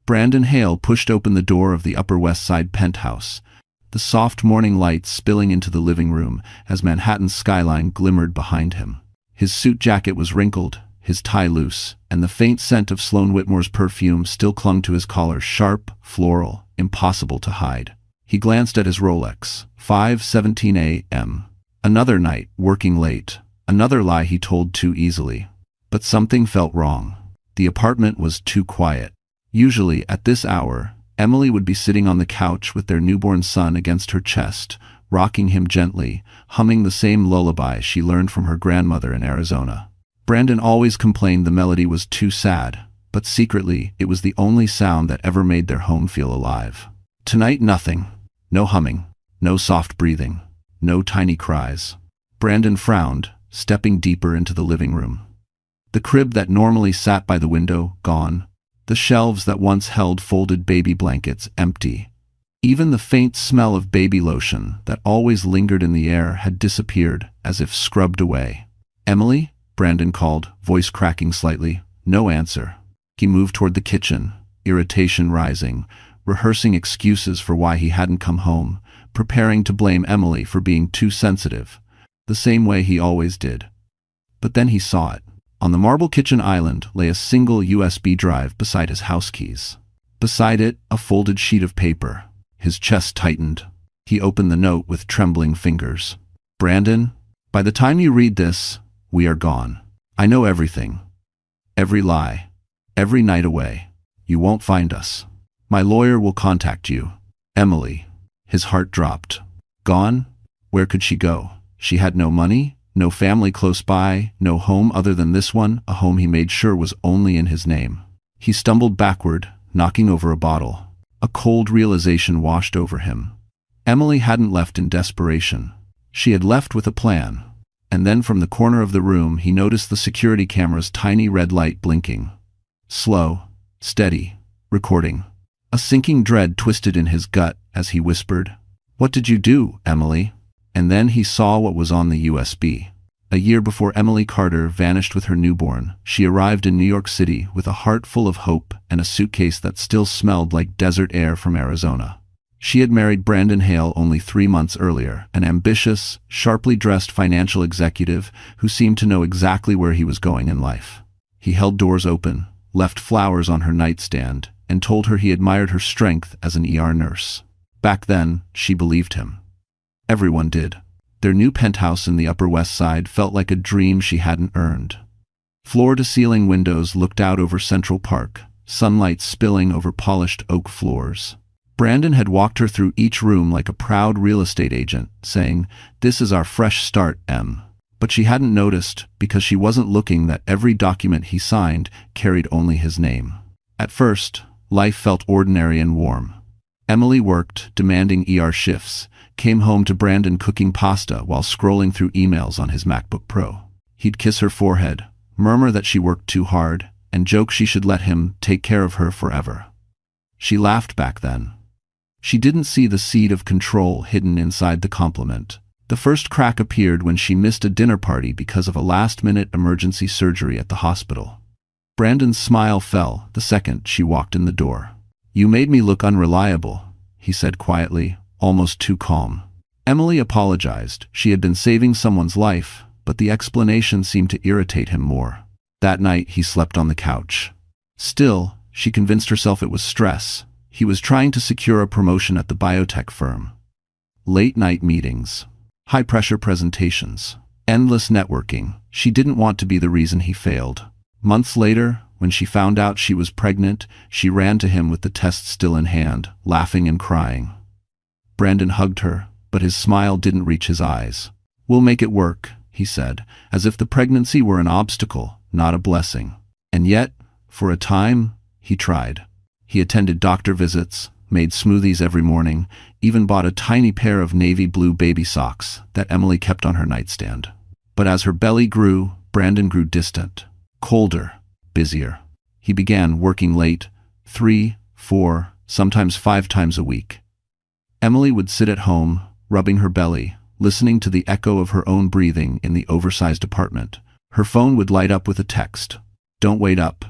Brandon Hale pushed open the door of the Upper West Side penthouse, the soft morning light spilling into the living room as Manhattan's skyline glimmered behind him. His suit jacket was wrinkled, his tie loose, and the faint scent of Sloane Whitmore's perfume still clung to his collar, sharp, floral, impossible to hide. He glanced at his Rolex, 5:17 a.m. Another night, working late. Another lie he told too easily. But something felt wrong. The apartment was too quiet. Usually, at this hour, Emily would be sitting on the couch with their newborn son against her chest, rocking him gently, humming the same lullaby she learned from her grandmother in Arizona. Brandon always complained the melody was too sad, but secretly, it was the only sound that ever made their home feel alive. Tonight, nothing. No humming, no soft breathing, no tiny cries. Brandon frowned, stepping deeper into the living room. The crib that normally sat by the window, gone. The shelves that once held folded baby blankets, empty. Even the faint smell of baby lotion that always lingered in the air had disappeared, as if scrubbed away. "Emily?" Brandon called, voice cracking slightly. No answer. He moved toward the kitchen, irritation rising, rehearsing excuses for why he hadn't come home, preparing to blame Emily for being too sensitive, the same way he always did. But then he saw it. On the marble kitchen island lay a single USB drive beside his house keys. Beside it, a folded sheet of paper. His chest tightened. He opened the note with trembling fingers. "Brandon, by the time you read this, we are gone. I know everything. Every lie. Every night away. You won't find us. My lawyer will contact you. Emily." His heart dropped. Gone? Where could she go? She had no money, no family close by, no home other than this one, a home he made sure was only in his name. He stumbled backward, knocking over a bottle. A cold realization washed over him. Emily hadn't left in desperation. She had left with a plan. And then from the corner of the room he noticed the security camera's tiny red light blinking. Slow, steady, recording. A sinking dread twisted in his gut as he whispered, "What did you do, Emily?" And then he saw what was on the USB. A year before Emily Carter vanished with her newborn, she arrived in New York City with a heart full of hope and a suitcase that still smelled like desert air from Arizona. She had married Brandon Hale only 3 months earlier, an ambitious, sharply dressed financial executive who seemed to know exactly where he was going in life. He held doors open, left flowers on her nightstand, and told her he admired her strength as an ER nurse. Back then, she believed him. Everyone did. Their new penthouse in the Upper West Side felt like a dream she hadn't earned. Floor-to-ceiling windows looked out over Central Park, sunlight spilling over polished oak floors. Brandon had walked her through each room like a proud real estate agent, saying, "This is our fresh start, Em." But she hadn't noticed, because she wasn't looking, that every document he signed carried only his name. At first, life felt ordinary and warm. Emily worked, demanding ER shifts, came home to Brandon cooking pasta while scrolling through emails on his MacBook Pro. He'd kiss her forehead, murmur that she worked too hard, and joke she should let him take care of her forever. She laughed back then. She didn't see the seed of control hidden inside the compliment. The first crack appeared when she missed a dinner party because of a last-minute emergency surgery at the hospital. Brandon's smile fell the second she walked in the door. "You made me look unreliable," he said quietly, almost too calm. Emily apologized. She had been saving someone's life, but the explanation seemed to irritate him more. That night, he slept on the couch. Still, she convinced herself it was stress. He was trying to secure a promotion at the biotech firm. Late-night meetings. High-pressure presentations. Endless networking. She didn't want to be the reason he failed. Months later, when she found out she was pregnant, she ran to him with the test still in hand, laughing and crying. Brandon hugged her, but his smile didn't reach his eyes. "We'll make it work," he said, as if the pregnancy were an obstacle, not a blessing. And yet, for a time, he tried. He attended doctor visits, made smoothies every morning, even bought a tiny pair of navy blue baby socks that Emily kept on her nightstand. But as her belly grew, Brandon grew distant, colder, busier. He began working late, 3, 4, sometimes 5 times a week. Emily would sit at home, rubbing her belly, listening to the echo of her own breathing in the oversized apartment. Her phone would light up with a text. "Don't wait up.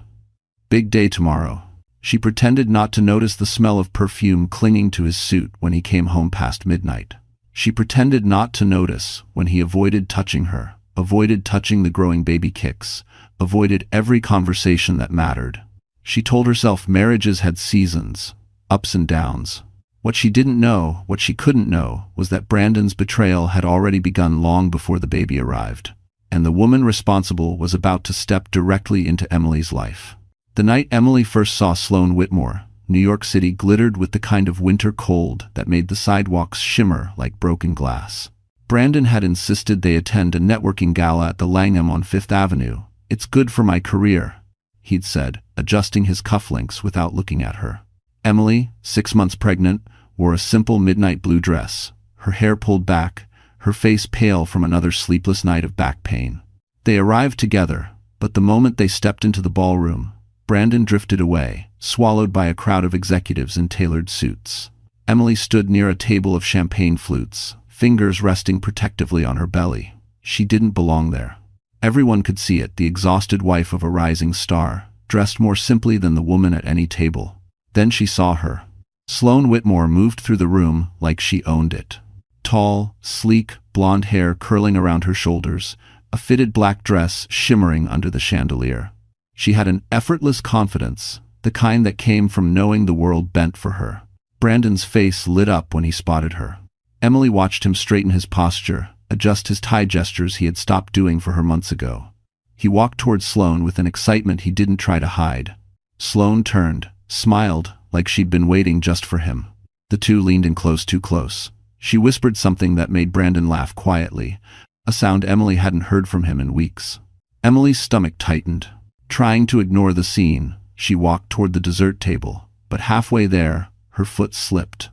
Big day tomorrow." She pretended not to notice the smell of perfume clinging to his suit when he came home past midnight. She pretended not to notice when he avoided touching her, avoided touching the growing baby kicks, avoided every conversation that mattered. She told herself marriages had seasons, ups and downs. What she didn't know, what she couldn't know, was that Brandon's betrayal had already begun long before the baby arrived, and the woman responsible was about to step directly into Emily's life. The night Emily first saw Sloane Whitmore, New York City glittered with the kind of winter cold that made the sidewalks shimmer like broken glass. Brandon had insisted they attend a networking gala at the Langham on Fifth Avenue. "It's good for my career," he'd said, adjusting his cufflinks without looking at her. Emily, 6 months pregnant, wore a simple midnight blue dress, her hair pulled back, her face pale from another sleepless night of back pain. They arrived together, but the moment they stepped into the ballroom, Brandon drifted away, swallowed by a crowd of executives in tailored suits. Emily stood near a table of champagne flutes, fingers resting protectively on her belly. She didn't belong there. Everyone could see it, the exhausted wife of a rising star, dressed more simply than the woman at any table. Then she saw her. Sloane Whitmore moved through the room like she owned it. Tall, sleek, blonde hair curling around her shoulders, a fitted black dress shimmering under the chandelier. She had an effortless confidence, the kind that came from knowing the world bent for her. Brandon's face lit up when he spotted her. Emily watched him straighten his posture, adjust his tie gestures he had stopped doing for her months ago. He walked toward Sloane with an excitement he didn't try to hide. Sloane turned, smiled, like she'd been waiting just for him. The two leaned in close, too close. She whispered something that made Brandon laugh quietly, a sound Emily hadn't heard from him in weeks. Emily's stomach tightened. Trying to ignore the scene, she walked toward the dessert table, but halfway there, her foot slipped.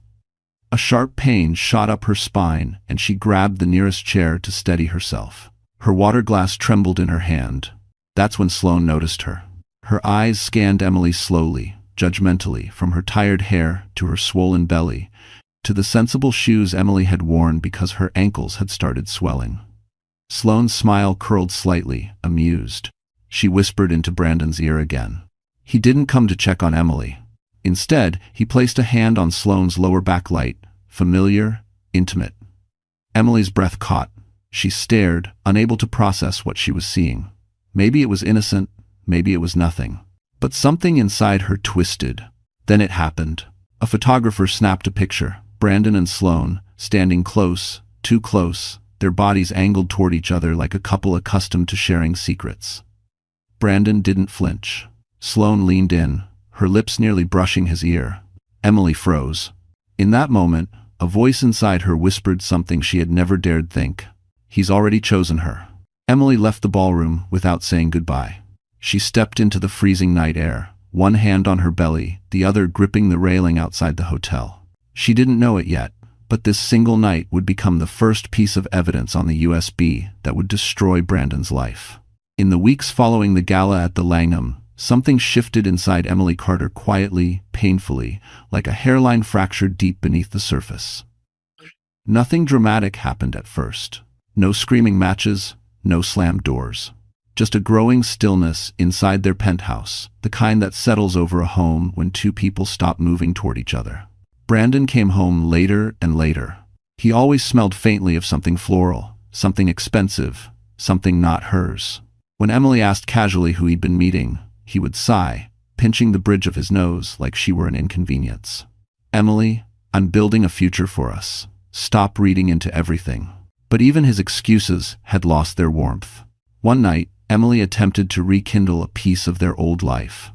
A sharp pain shot up her spine, and she grabbed the nearest chair to steady herself. Her water glass trembled in her hand. That's when Sloane noticed her. Her eyes scanned Emily slowly, judgmentally, from her tired hair to her swollen belly, to the sensible shoes Emily had worn because her ankles had started swelling. Sloane's smile curled slightly, amused. She whispered into Brandon's ear again. He didn't come to check on Emily. Instead, he placed a hand on Sloane's lower back, light, familiar, intimate. Emily's breath caught. She stared, unable to process what she was seeing. Maybe it was innocent, maybe it was nothing. But something inside her twisted. Then it happened. A photographer snapped a picture. Brandon and Sloane, standing close, too close, their bodies angled toward each other like a couple accustomed to sharing secrets. Brandon didn't flinch. Sloane leaned in, her lips nearly brushing his ear. Emily froze. In that moment, a voice inside her whispered something she had never dared think. He's already chosen her. Emily left the ballroom without saying goodbye. She stepped into the freezing night air, one hand on her belly, the other gripping the railing outside the hotel. She didn't know it yet, but this single night would become the first piece of evidence on the USB that would destroy Brandon's life. In the weeks following the gala at the Langham, something shifted inside Emily Carter quietly, painfully, like a hairline fractured deep beneath the surface. Nothing dramatic happened at first. No screaming matches, no slammed doors. Just a growing stillness inside their penthouse, the kind that settles over a home when two people stop moving toward each other. Brandon came home later and later. He always smelled faintly of something floral, something expensive, something not hers. When Emily asked casually who he'd been meeting, he would sigh, pinching the bridge of his nose like she were an inconvenience. "Emily, I'm building a future for us. Stop reading into everything." But even his excuses had lost their warmth. One night, Emily attempted to rekindle a piece of their old life.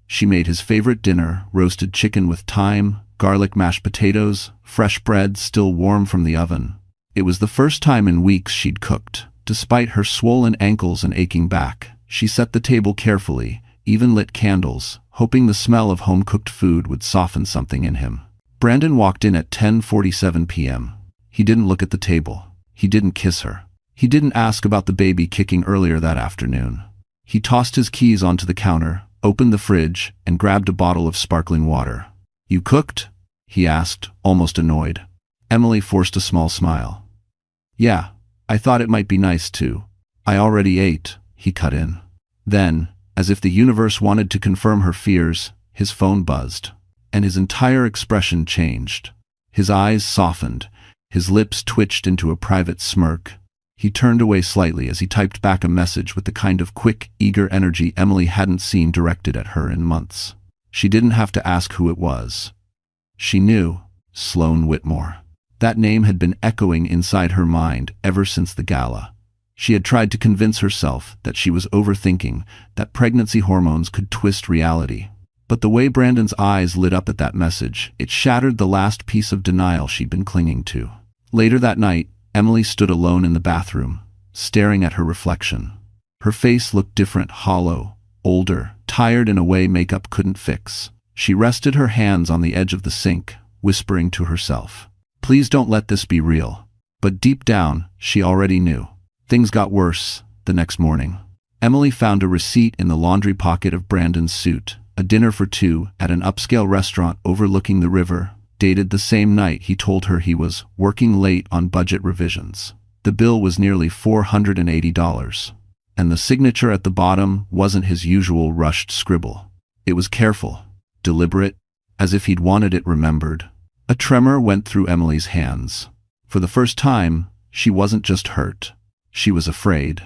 She made his favorite dinner, roasted chicken with thyme, garlic mashed potatoes, fresh bread still warm from the oven. It was the first time in weeks she'd cooked. Despite her swollen ankles and aching back, she set the table carefully, even lit candles, hoping the smell of home-cooked food would soften something in him. Brandon walked in at 10:47 p.m. He didn't look at the table. He didn't kiss her. He didn't ask about the baby kicking earlier that afternoon. He tossed his keys onto the counter, opened the fridge, and grabbed a bottle of sparkling water. "You cooked?" he asked, almost annoyed. Emily forced a small smile. "Yeah, I thought it might be nice too. I already ate," he cut in. Then, as if the universe wanted to confirm her fears, His phone buzzed, and his entire expression changed. His eyes softened, his lips twitched into a private smirk. He turned away slightly as he typed back a message with the kind of quick, eager energy Emily hadn't seen directed at her in months. She didn't have to ask who it was. She knew. Sloane Whitmore. That name had been echoing inside her mind ever since the gala. She had tried to convince herself that she was overthinking, that pregnancy hormones could twist reality. But the way Brandon's eyes lit up at that message, it shattered the last piece of denial she'd been clinging to. Later that night, Emily stood alone in the bathroom, staring at her reflection. Her face looked different, hollow, older, tired in a way makeup couldn't fix. She rested her hands on the edge of the sink, whispering to herself, "Please don't let this be real." But deep down, she already knew. Things got worse the next morning. Emily found a receipt in the laundry pocket of Brandon's suit, a dinner for two at an upscale restaurant overlooking the river, dated the same night he told her he was working late on budget revisions. The bill was nearly $480, and the signature at the bottom wasn't his usual rushed scribble. It was careful, deliberate, as if he'd wanted it remembered. A tremor went through Emily's hands. For the first time, she wasn't just hurt. She was afraid.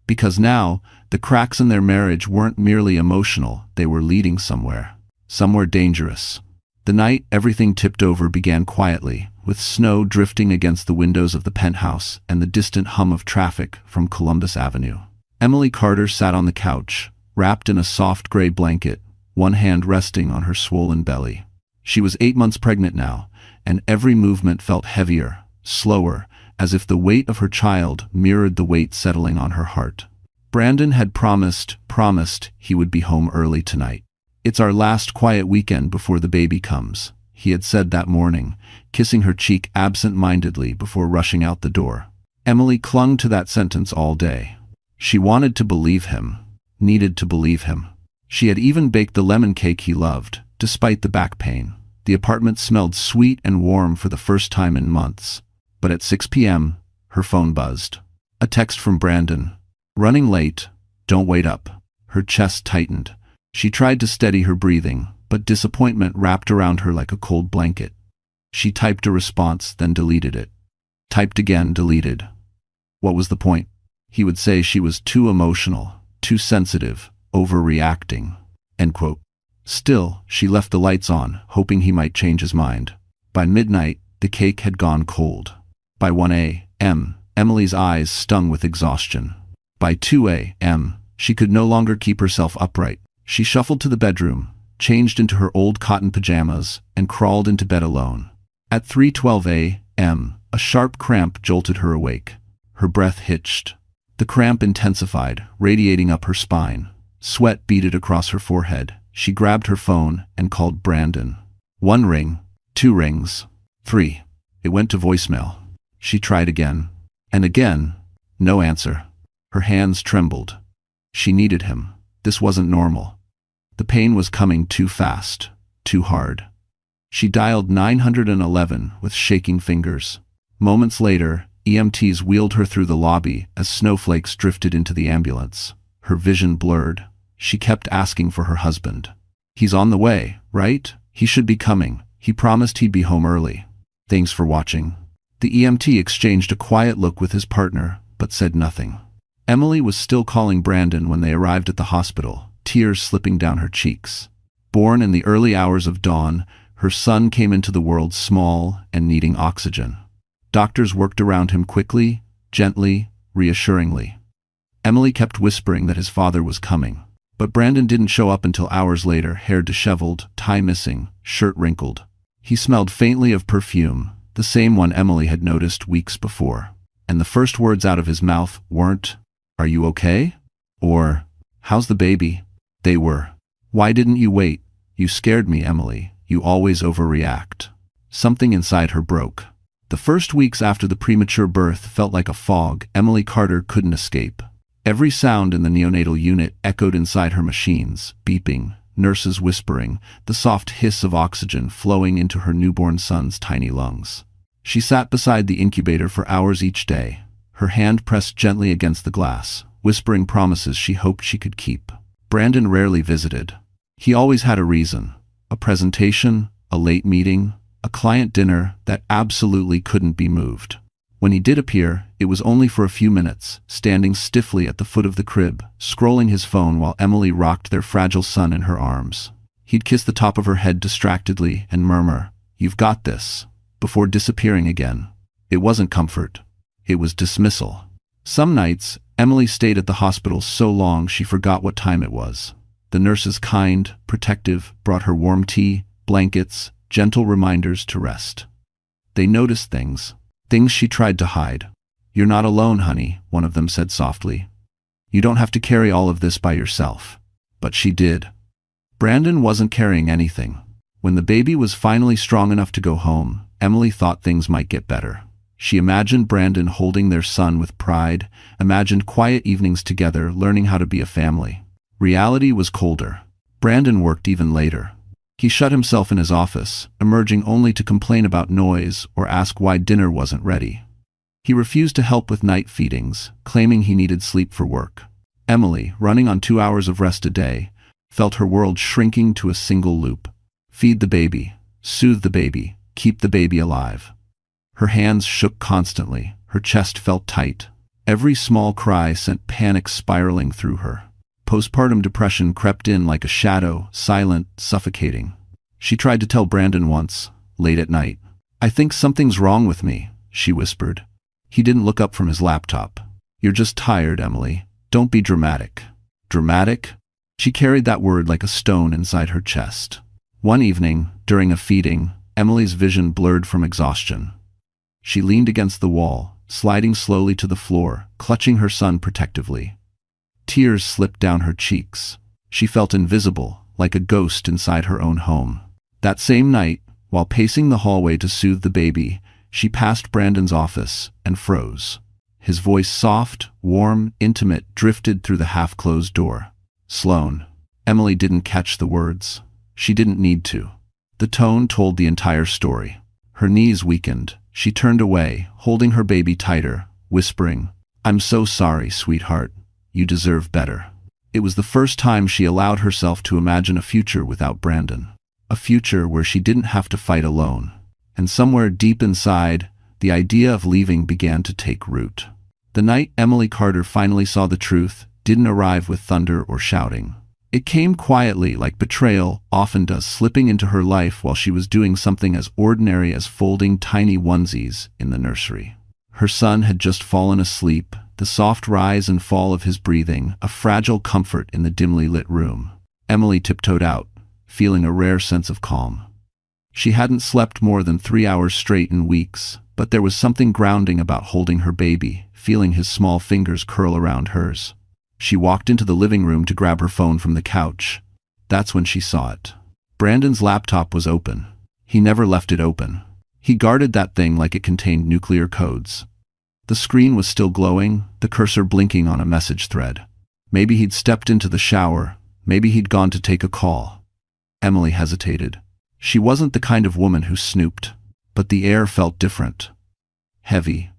Because now, the cracks in their marriage weren't merely emotional, they were leading somewhere. Somewhere dangerous. The night everything tipped over began quietly, with snow drifting against the windows of the penthouse and the distant hum of traffic from Columbus Avenue. Emily Carter sat on the couch, wrapped in a soft gray blanket, one hand resting on her swollen belly. She was 8 months pregnant now, and every movement felt heavier, slower, as if the weight of her child mirrored the weight settling on her heart. Brandon had promised he would be home early tonight. "It's our last quiet weekend before the baby comes," he had said that morning, kissing her cheek absent-mindedly before rushing out the door. Emily clung to that sentence all day. She wanted to believe him, needed to believe him. She had even baked the lemon cake he loved, despite the back pain. The apartment smelled sweet and warm for the first time in months. But at 6 p.m., her phone buzzed. A text from Brandon. "Running late. Don't wait up." Her chest tightened. She tried to steady her breathing, but disappointment wrapped around her like a cold blanket. She typed a response, then deleted it. Typed again, deleted. What was the point? He would say she was too emotional, too sensitive, overreacting. End quote. Still, she left the lights on, hoping he might change his mind. By midnight, the cake had gone cold. By 1 a.m., Emily's eyes stung with exhaustion. By 2 a.m., she could no longer keep herself upright. She shuffled to the bedroom, changed into her old cotton pajamas, and crawled into bed alone. At 3:12 a.m., a sharp cramp jolted her awake. Her breath hitched. The cramp intensified, radiating up her spine. Sweat beaded across her forehead. She grabbed her phone and called Brandon. 1 ring, 2 rings, 3. It went to voicemail. She tried again. And again. No answer. Her hands trembled. She needed him. This wasn't normal. The pain was coming too fast, too hard. She dialed 911 with shaking fingers. Moments later, EMTs wheeled her through the lobby as snowflakes drifted into the ambulance. Her vision blurred. She kept asking for her husband. "He's on the way, right? He should be coming. He promised he'd be home early." "Thanks for watching." The EMT exchanged a quiet look with his partner, but said nothing. Emily was still calling Brandon when they arrived at the hospital, tears slipping down her cheeks. Born in the early hours of dawn, her son came into the world small and needing oxygen. Doctors worked around him quickly, gently, reassuringly. Emily kept whispering that his father was coming. But Brandon didn't show up until hours later, hair disheveled, tie missing, shirt wrinkled. He smelled faintly of perfume, the same one Emily had noticed weeks before. And the first words out of his mouth weren't, "Are you okay?" or, "How's the baby?" They were, "Why didn't you wait? You scared me, Emily. You always overreact." Something inside her broke. The first weeks after the premature birth felt like a fog Emily Carter couldn't escape. Every sound in the neonatal unit echoed inside her machines, beeping, nurses whispering, the soft hiss of oxygen flowing into her newborn son's tiny lungs. She sat beside the incubator for hours each day, her hand pressed gently against the glass, whispering promises she hoped she could keep. Brandon rarely visited. He always had a reason, A presentation, a late meeting, a client dinner that absolutely couldn't be moved. When he did appear, it was only for a few minutes, standing stiffly at the foot of the crib, scrolling his phone while Emily rocked their fragile son in her arms. He'd kiss the top of her head distractedly and murmur, "You've got this," before disappearing again. It wasn't comfort. It was dismissal. Some nights, Emily stayed at the hospital so long she forgot what time it was. The nurses, kind, protective, brought her warm tea, blankets, gentle reminders to rest. They noticed things she tried to hide. "You're not alone, honey," one of them said softly. "You don't have to carry all of this by yourself." But she did. Brandon wasn't carrying anything. When the baby was finally strong enough to go home, Emily thought things might get better. She imagined Brandon holding their son with pride, imagined quiet evenings together, learning how to be a family. Reality was colder. Brandon worked even later. He shut himself in his office, emerging only to complain about noise or ask why dinner wasn't ready. He refused to help with night feedings, claiming he needed sleep for work. Emily, running on 2 hours of rest a day, felt her world shrinking to a single loop. Feed the baby, soothe the baby, keep the baby alive. Her hands shook constantly, her chest felt tight. Every small cry sent panic spiraling through her. Postpartum depression crept in like a shadow, silent, suffocating. She tried to tell Brandon once, late at night. "I think something's wrong with me," she whispered. He didn't look up from his laptop. "You're just tired, Emily. Don't be dramatic." Dramatic? She carried that word like a stone inside her chest. One evening, during a feeding, Emily's vision blurred from exhaustion. She leaned against the wall, sliding slowly to the floor, clutching her son protectively. Tears slipped down her cheeks. She felt invisible, like a ghost inside her own home. That same night, while pacing the hallway to soothe the baby, she passed Brandon's office and froze. His voice, soft, warm, intimate, drifted through the half-closed door. "Sloan." Emily didn't catch the words. She didn't need to. The tone told the entire story. Her knees weakened. She turned away, holding her baby tighter, whispering, "I'm so sorry, sweetheart. You deserve better." It was the first time she allowed herself to imagine a future without Brandon. A future where she didn't have to fight alone. And somewhere deep inside, the idea of leaving began to take root. The night Emily Carter finally saw the truth didn't arrive with thunder or shouting. It came quietly, like betrayal often does, slipping into her life while she was doing something as ordinary as folding tiny onesies in the nursery. Her son had just fallen asleep, the soft rise and fall of his breathing, a fragile comfort in the dimly lit room. Emily tiptoed out, feeling a rare sense of calm. She hadn't slept more than 3 hours straight in weeks, but there was something grounding about holding her baby, feeling his small fingers curl around hers. She walked into the living room to grab her phone from the couch. That's when she saw it. Brandon's laptop was open. He never left it open. He guarded that thing like it contained nuclear codes. The screen was still glowing, the cursor blinking on a message thread. Maybe he'd stepped into the shower. Maybe he'd gone to take a call. Emily hesitated. She wasn't the kind of woman who snooped, but the air felt different. Heavy.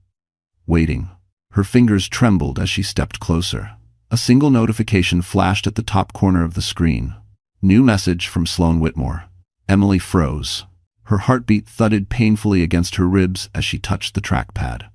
Waiting. Her fingers trembled as she stepped closer. A single notification flashed at the top corner of the screen. New message from Sloan Whitmore. Emily froze. Her heartbeat thudded painfully against her ribs as she touched the trackpad.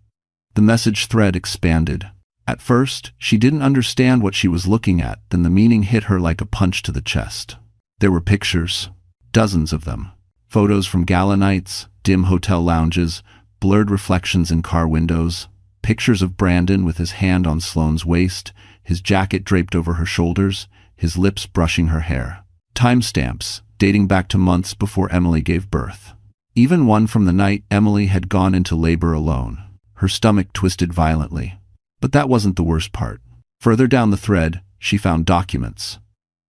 The message thread expanded. At first, she didn't understand what she was looking at, then the meaning hit her like a punch to the chest. There were pictures. Dozens of them. Photos from gala nights, dim hotel lounges, blurred reflections in car windows. Pictures of Brandon with his hand on Sloane's waist, his jacket draped over her shoulders, his lips brushing her hair. Timestamps, dating back to months before Emily gave birth. Even one from the night Emily had gone into labor alone. Her stomach twisted violently. But that wasn't the worst part. Further down the thread, she found documents.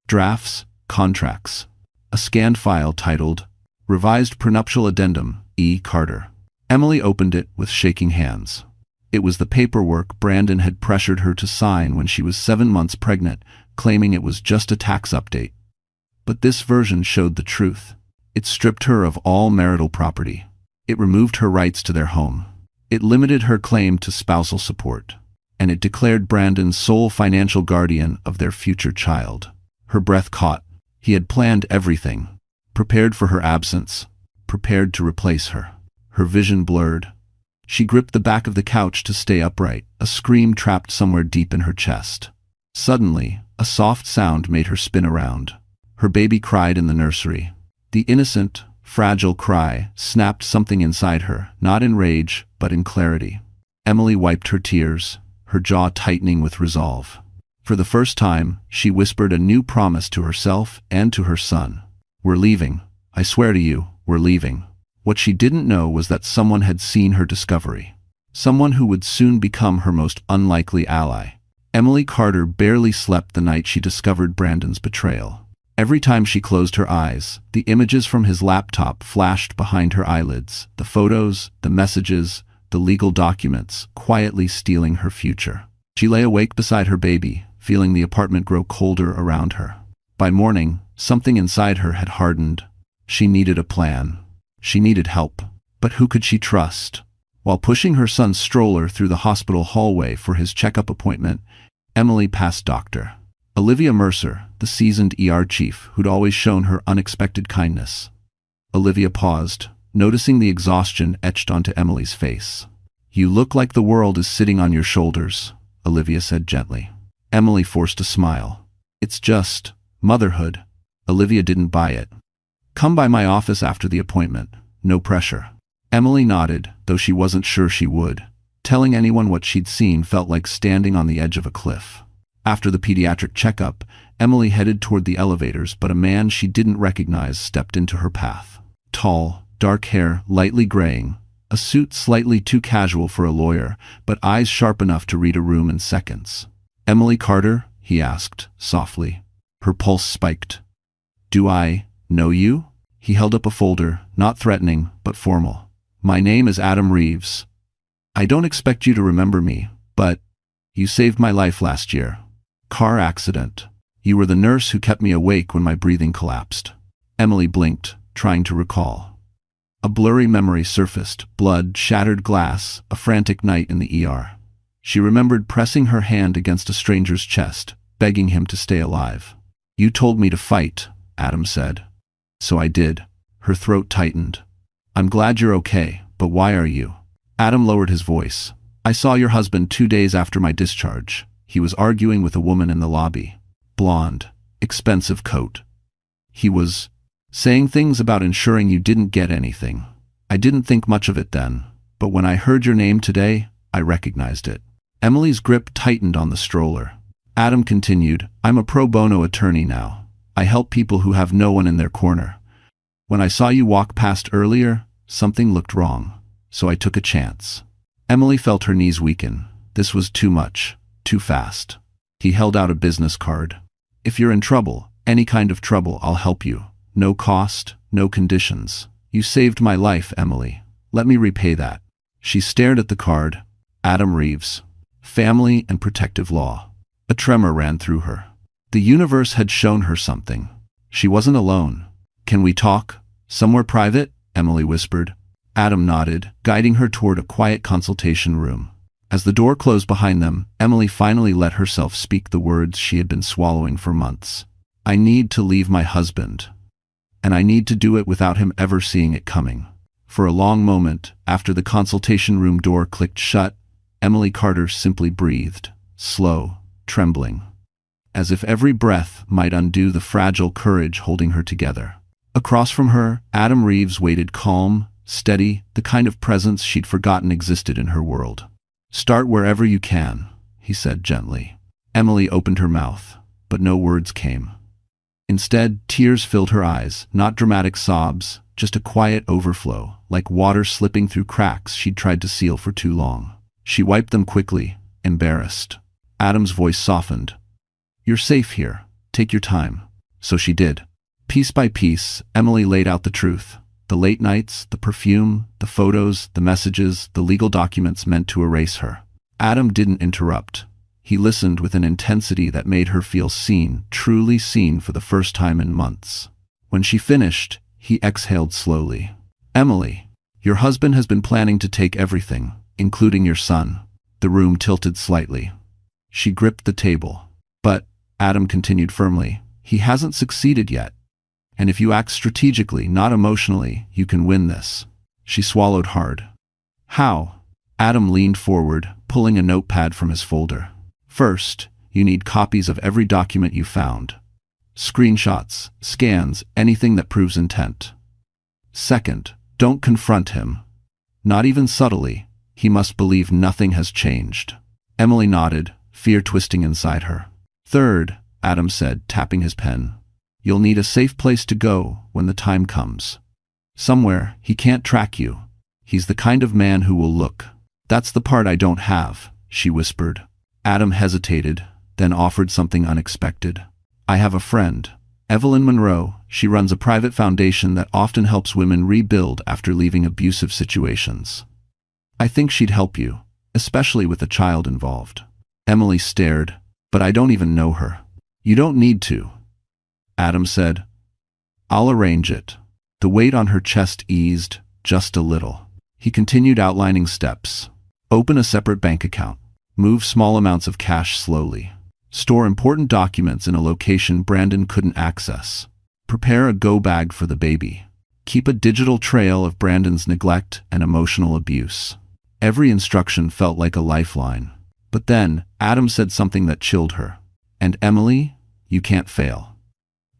Drafts, contracts. A scanned file titled, Revised Prenuptial Addendum, E. Carter. Emily opened it with shaking hands. It was the paperwork Brandon had pressured her to sign when she was 7 months pregnant, claiming it was just a tax update. But this version showed the truth. It stripped her of all marital property. It removed her rights to their home. It limited her claim to spousal support. And it declared Brandon sole financial guardian of their future child. Her breath caught. He had planned everything. prepared for her absence, prepared to replace her. Her vision blurred. She gripped the back of the couch to stay upright, a scream trapped somewhere deep in her chest. Suddenly, a soft sound made her spin around. Her baby cried in the nursery. The innocent, fragile cry snapped something inside her, not in rage, but in clarity. Emily wiped her tears, her jaw tightening with resolve. For the first time, she whispered a new promise to herself and to her son. "We're leaving. I swear to you, we're leaving." What she didn't know was that someone had seen her discovery. Someone who would soon become her most unlikely ally. Emily Carter barely slept the night she discovered Brandon's betrayal. Every time she closed her eyes, the images from his laptop flashed behind her eyelids, the photos, the messages, the legal documents, quietly stealing her future. She lay awake beside her baby, feeling the apartment grow colder around her. By morning, something inside her had hardened. She needed a plan. She needed help. But who could she trust? While pushing her son's stroller through the hospital hallway for his checkup appointment, Emily passed Dr. Olivia Mercer, the seasoned ER chief who'd always shown her unexpected kindness. Olivia paused, noticing the exhaustion etched onto Emily's face. "You look like the world is sitting on your shoulders," Olivia said gently. Emily forced a smile. "It's just motherhood." Olivia didn't buy it. "Come by my office after the appointment. No pressure." Emily nodded, though she wasn't sure she would. Telling anyone what she'd seen felt like standing on the edge of a cliff. After the pediatric checkup, Emily headed toward the elevators, but a man she didn't recognize stepped into her path. Tall, dark hair lightly graying, a suit slightly too casual for a lawyer, but eyes sharp enough to read a room in seconds. "Emily Carter?" he asked, softly. Her pulse spiked. "Do I know you?" He held up a folder, not threatening, but formal. "My name is Adam Reeves. I don't expect you to remember me, but you saved my life last year. Car accident. You were the nurse who kept me awake when my breathing collapsed." Emily blinked, trying to recall. A blurry memory surfaced: blood, shattered glass, a frantic night in the ER. She remembered pressing her hand against a stranger's chest, begging him to stay alive. "You told me to fight," Adam said. "So I did." Her throat tightened. "I'm glad you're okay, but why are you?" Adam lowered his voice. "I saw your husband 2 days after my discharge. He was arguing with a woman in the lobby. Blonde, expensive coat. He was saying things about ensuring you didn't get anything. I didn't think much of it then, but when I heard your name today, I recognized it." Emily's grip tightened on the stroller. Adam continued, "I'm a pro bono attorney now. I help people who have no one in their corner. When I saw you walk past earlier, something looked wrong, so I took a chance." Emily felt her knees weaken. This was too much, too fast. He held out a business card. "If you're in trouble, any kind of trouble, I'll help you. No cost, no conditions. You saved my life, Emily. Let me repay that." She stared at the card. Adam Reeves. Family and protective law. A tremor ran through her. The universe had shown her something. She wasn't alone. "Can we talk? Somewhere private?" Emily whispered. Adam nodded, guiding her toward a quiet consultation room. As the door closed behind them, Emily finally let herself speak the words she had been swallowing for months. "I need to leave my husband. And I need to do it without him ever seeing it coming." For a long moment, after the consultation room door clicked shut, Emily Carter simply breathed, slow, trembling, as if every breath might undo the fragile courage holding her together. Across from her, Adam Reeves waited, calm, steady, the kind of presence she'd forgotten existed in her world. "Start wherever you can," he said gently. Emily opened her mouth, but no words came. Instead, tears filled her eyes, not dramatic sobs, just a quiet overflow, like water slipping through cracks she'd tried to seal for too long. She wiped them quickly, embarrassed. Adam's voice softened. "You're safe here. Take your time." So she did. Piece by piece, Emily laid out the truth. The late nights, the perfume, the photos, the messages, the legal documents meant to erase her. Adam didn't interrupt. He listened with an intensity that made her feel seen, truly seen for the first time in months. When she finished, he exhaled slowly. "Emily, your husband has been planning to take everything, including your son." The room tilted slightly. She gripped the table. "But," Adam continued firmly, "he hasn't succeeded yet. And if you act strategically, not emotionally, you can win this. She swallowed hard. How? Adam leaned forward, pulling a notepad from his folder. First, you need copies of every document you found. Screenshots, scans, anything that proves intent. Second, don't confront him. Not even subtly. He must believe nothing has changed. Emily nodded, fear twisting inside her. Third, Adam said, tapping his pen. You'll need a safe place to go when the time comes. Somewhere he can't track you. He's the kind of man who will look. That's the part I don't have, she whispered. Adam hesitated, then offered something unexpected. I have a friend, Evelyn Monroe. She runs a private foundation that often helps women rebuild after leaving abusive situations. I think she'd help you, especially with a child involved. Emily stared. But I don't even know her. You don't need to, Adam said. I'll arrange it. The weight on her chest eased, just a little. He continued outlining steps. Open a separate bank account. Move small amounts of cash slowly. Store important documents in a location Brandon couldn't access. Prepare a go bag for the baby. Keep a digital trail of Brandon's neglect and emotional abuse. Every instruction felt like a lifeline. But then, Adam said something that chilled her. And Emily, you can't fail.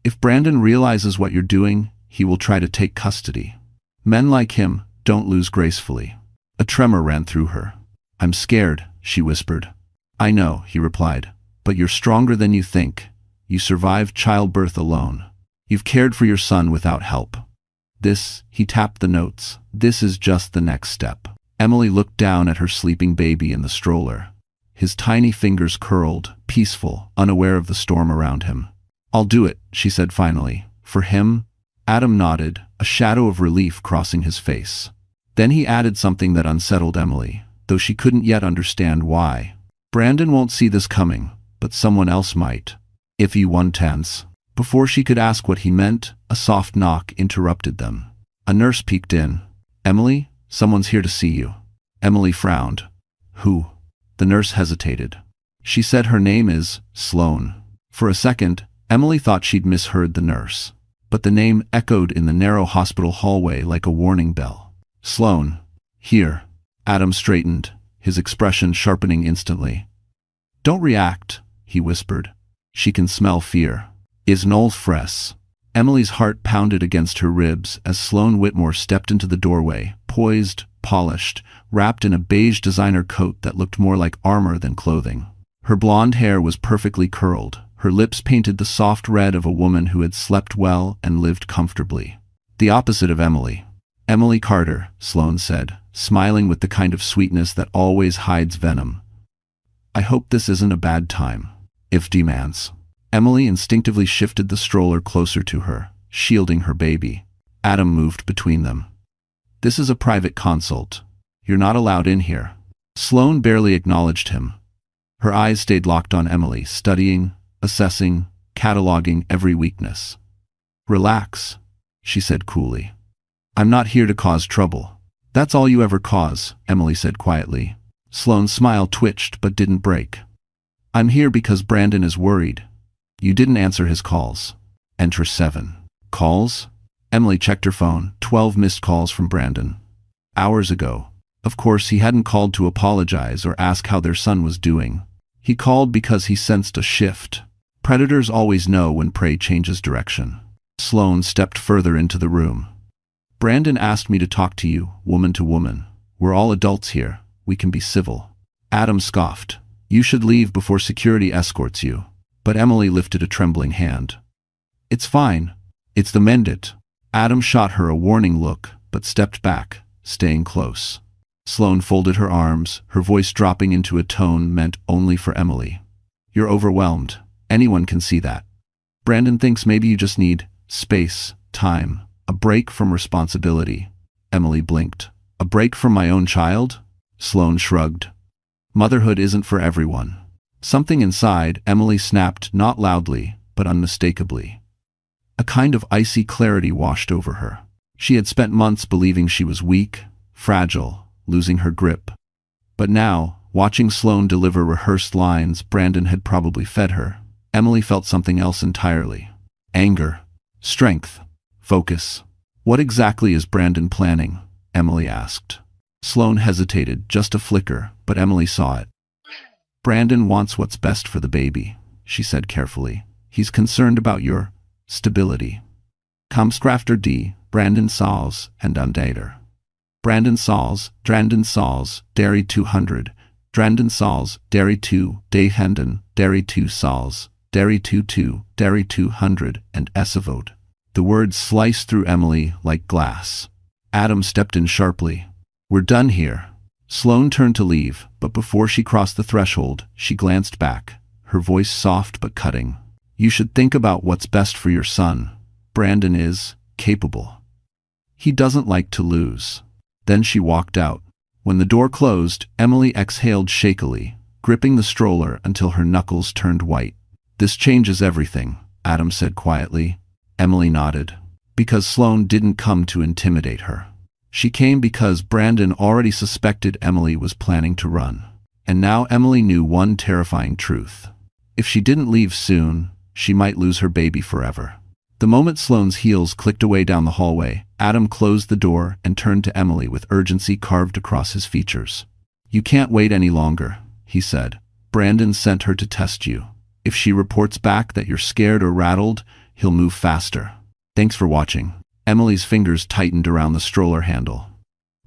If Brandon realizes what you're doing, he will try to take custody. Men like him don't lose gracefully. A tremor ran through her. I'm scared, she whispered. I know, he replied. But you're stronger than you think. You survived childbirth alone. You've cared for your son without help. This, he tapped the notes, this is just the next step. Emily looked down at her sleeping baby in the stroller. His tiny fingers curled, peaceful, unaware of the storm around him. I'll do it, she said finally. For him? Adam nodded, a shadow of relief crossing his face. Then he added something that unsettled Emily, though she couldn't yet understand why. Brandon won't see this coming, but someone else might. If he won tense. Before she could ask what he meant, a soft knock interrupted them. A nurse peeked in. Emily, someone's here to see you. Emily frowned. Who? The nurse hesitated. She said her name is Sloane. For a second, Emily thought she'd misheard the nurse. But the name echoed in the narrow hospital hallway like a warning bell. Sloane. Here. Adam straightened, his expression sharpening instantly. Don't react, he whispered. She can smell fear. Is Noel fresh? Emily's heart pounded against her ribs as Sloane Whitmore stepped into the doorway, poised, polished, wrapped in a beige designer coat that looked more like armor than clothing. Her blonde hair was perfectly curled, her lips painted the soft red of a woman who had slept well and lived comfortably. The opposite of Emily. Emily Carter, Sloane said, smiling with the kind of sweetness that always hides venom. I hope this isn't a bad time. If demands. Emily instinctively shifted the stroller closer to her, shielding her baby. Adam moved between them. This is a private consult. You're not allowed in here. Sloane barely acknowledged him. Her eyes stayed locked on Emily, studying, assessing, cataloging every weakness. Relax, she said coolly. I'm not here to cause trouble. That's all you ever cause, Emily said quietly. Sloane's smile twitched but didn't break. I'm here because Brandon is worried. You didn't answer his calls. Enter 7. Calls? Emily checked her phone. 12 missed calls from Brandon. Hours ago. Of course, he hadn't called to apologize or ask how their son was doing. He called because he sensed a shift. Predators always know when prey changes direction. Sloane stepped further into the room. Brandon asked me to talk to you, woman to woman. We're all adults here. We can be civil. Adam scoffed. You should leave before security escorts you. But Emily lifted a trembling hand. It's fine. It's the mendit. Adam shot her a warning look, but stepped back, staying close. Sloane folded her arms, her voice dropping into a tone meant only for Emily. You're overwhelmed. Anyone can see that. Brandon thinks maybe you just need space, time, a break from responsibility. Emily blinked. A break from my own child? Sloane shrugged. Motherhood isn't for everyone. Something inside Emily snapped, not loudly, but unmistakably. A kind of icy clarity washed over her. She had spent months believing she was weak, fragile, losing her grip. But now, watching Sloane deliver rehearsed lines Brandon had probably fed her, Emily felt something else entirely. Anger. Strength. Focus. What exactly is Brandon planning? Emily asked. Sloane hesitated, just a flicker, but Emily saw it. Brandon wants what's best for the baby, she said carefully. He's concerned about your stability. Komskrafter D, Brandon Sauls, and Undater. Brandon Sauls, Dairy 200, Brandon Sauls, Dairy 2, Dayhenden, Dairy 2 Sauls, Dairy 22, Dairy 200, and Esavote. The words sliced through Emily like glass. Adam stepped in sharply. We're done here. Sloane turned to leave, but before she crossed the threshold, she glanced back, her voice soft but cutting. You should think about what's best for your son. Brandon is capable. He doesn't like to lose. Then she walked out. When the door closed, Emily exhaled shakily, gripping the stroller until her knuckles turned white. This changes everything, Adam said quietly. Emily nodded. Because Sloane didn't come to intimidate her. She came because Brandon already suspected Emily was planning to run. And now Emily knew one terrifying truth. If she didn't leave soon, she might lose her baby forever. The moment Sloane's heels clicked away down the hallway, Adam closed the door and turned to Emily with urgency carved across his features. You can't wait any longer, he said. Brandon sent her to test you. If she reports back that you're scared or rattled, he'll move faster. Thanks for watching. Emily's fingers tightened around the stroller handle.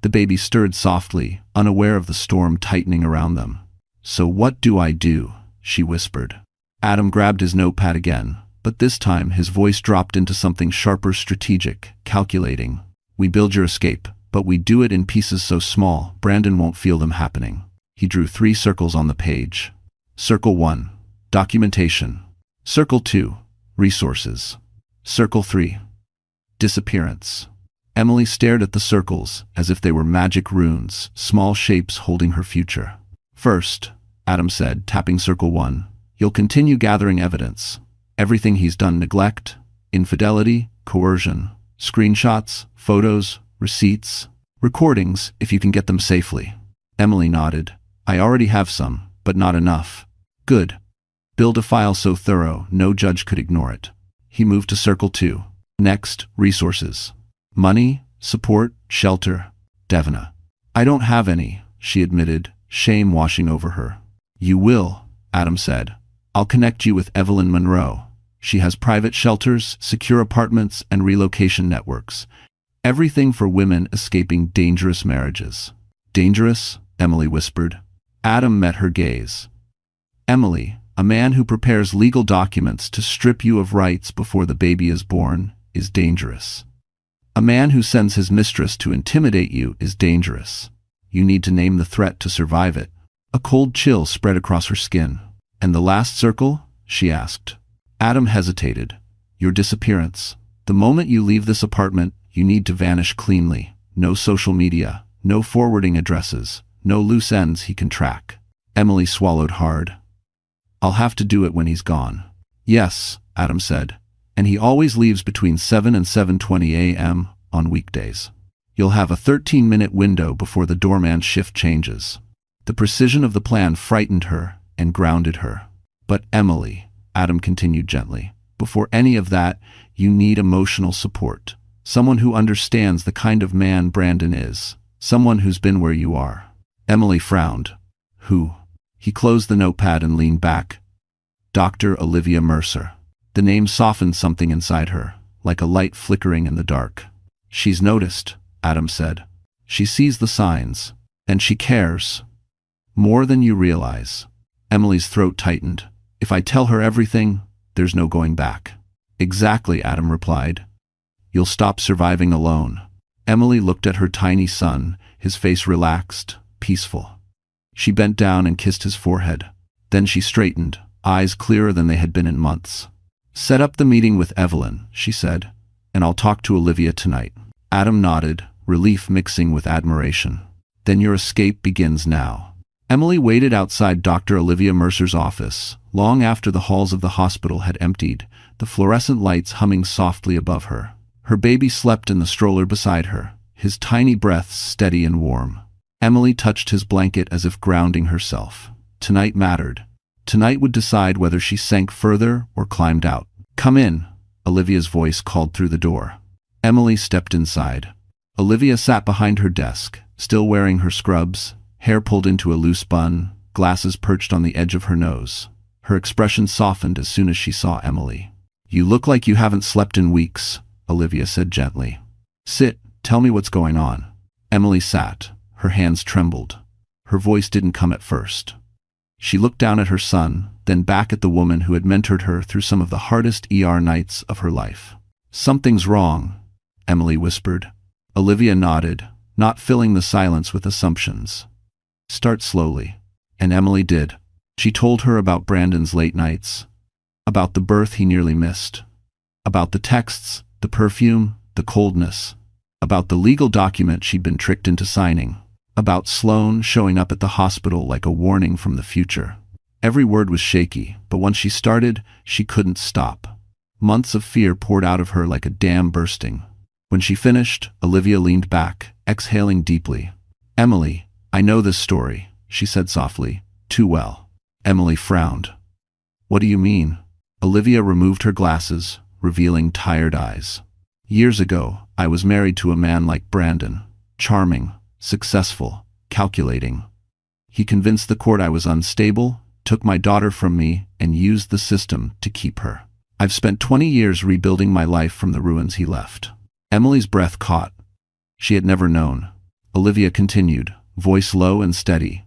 The baby stirred softly, unaware of the storm tightening around them. So what do I do? She whispered. Adam grabbed his notepad again, but this time his voice dropped into something sharper, strategic, calculating. We build your escape, but we do it in pieces so small, Brandon won't feel them happening. He drew 3 circles on the page. Circle 1. Documentation. Circle 2. Resources. Circle 3. Disappearance. Emily stared at the circles as if they were magic runes, small shapes holding her future. First, Adam said, tapping Circle 1, you'll continue gathering evidence. Everything he's done: neglect, infidelity, coercion, screenshots, photos, receipts, recordings, if you can get them safely. Emily nodded. I already have some, but not enough. Good. Build a file so thorough no judge could ignore it. He moved to Circle 2. Next, resources. Money, support, shelter. Devna. I don't have any, she admitted, shame washing over her. You will, Adam said. I'll connect you with Evelyn Monroe. She has private shelters, secure apartments, and relocation networks. Everything for women escaping dangerous marriages. Dangerous? Emily whispered. Adam met her gaze. Emily, a man who prepares legal documents to strip you of rights before the baby is born, is dangerous. A man who sends his mistress to intimidate you is dangerous. You need to name the threat to survive it. A cold chill spread across her skin. And the last circle? She asked. Adam hesitated. Your disappearance. The moment you leave this apartment, you need to vanish cleanly. No social media, no forwarding addresses, no loose ends he can track. Emily swallowed hard. I'll have to do it when he's gone. Yes, Adam said. And he always leaves between 7 and 7:20 a.m. on weekdays. You'll have a 13-minute window before the doorman's shift changes. The precision of the plan frightened her and grounded her. But Emily, Adam continued gently, before any of that, you need emotional support. Someone who understands the kind of man Brandon is. Someone who's been where you are. Emily frowned. Who? He closed the notepad and leaned back. Dr. Olivia Mercer. The name softened something inside her, like a light flickering in the dark. She's noticed, Adam said. She sees the signs, and she cares. More than you realize. Emily's throat tightened. If I tell her everything, there's no going back. Exactly, Adam replied. You'll stop surviving alone. Emily looked at her tiny son, his face relaxed, peaceful. She bent down and kissed his forehead. Then she straightened, eyes clearer than they had been in months. Set up the meeting with Evelyn, she said, and I'll talk to Olivia tonight. Adam nodded, relief mixing with admiration. Then your escape begins now. Emily waited outside Dr. Olivia Mercer's office, long after the halls of the hospital had emptied, the fluorescent lights humming softly above her. Her baby slept in the stroller beside her, his tiny breaths steady and warm. Emily touched his blanket as if grounding herself. Tonight mattered. Tonight would decide whether she sank further or climbed out. Come in, Olivia's voice called through the door. Emily stepped inside. Olivia sat behind her desk, still wearing her scrubs, hair pulled into a loose bun, glasses perched on the edge of her nose. Her expression softened as soon as she saw Emily. "You look like you haven't slept in weeks," Olivia said gently. "Sit, tell me what's going on." Emily sat. Her hands trembled. Her voice didn't come at first. She looked down at her son, then back at the woman who had mentored her through some of the hardest nights of her life. "Something's wrong," Emily whispered. Olivia nodded, not filling the silence with assumptions. "Start slowly." And Emily did. She told her about Brandon's late nights, about the birth he nearly missed, about the texts, the perfume, the coldness, about the legal document she'd been tricked into signing, about Sloane showing up at the hospital like a warning from the future. Every word was shaky, but once she started, she couldn't stop. Months of fear poured out of her like a dam bursting. When she finished, Olivia leaned back, exhaling deeply. "Emily, I know this story," she said softly, "too well." Emily frowned. "What do you mean?" Olivia removed her glasses, revealing tired eyes. "Years ago, I was married to a man like Brandon. Charming, successful, calculating. He convinced the court I was unstable, took my daughter from me, and used the system to keep her. I've spent 20 years rebuilding my life from the ruins he left." Emily's breath caught. She had never known. Olivia continued, voice low and steady.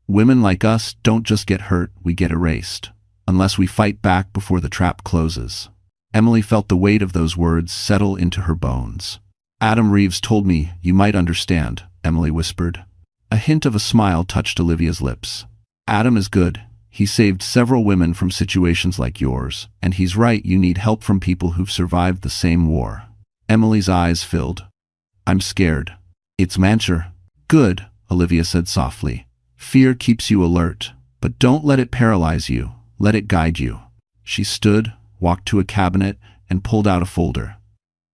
"Women like us don't just get hurt, we get erased. Unless we fight back before the trap closes." Emily felt the weight of those words settle into her bones. "Adam Reeves told me you might understand," Emily whispered. A hint of a smile touched Olivia's lips. "Adam is good. He saved several women from situations like yours, and he's right, you need help from people who've survived the same war." Emily's eyes filled. "I'm scared." "It's Mancher." "Good," Olivia said softly. "Fear keeps you alert, but don't let it paralyze you. Let it guide you." She stood, walked to a cabinet, and pulled out a folder.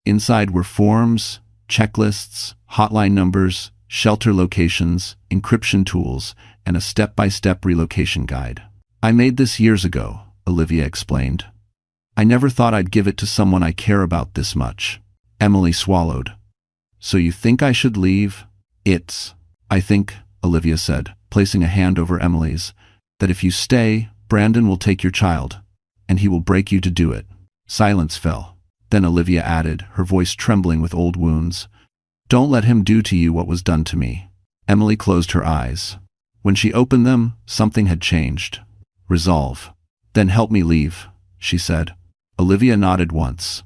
Inside were forms, checklists, hotline numbers, shelter locations, encryption tools, and a step-by-step relocation guide. "I made this years ago," Olivia explained. "I never thought I'd give it to someone I care about this much." Emily swallowed. "So you think I should leave?" I think," Olivia said, placing a hand over Emily's, "that if you stay, Brandon will take your child, and he will break you to do it." Silence fell. Then Olivia added, her voice trembling with old wounds, "Don't let him do to you what was done to me." Emily closed her eyes. When she opened them, something had changed. Resolve. "Then help me leave," she said. Olivia nodded once.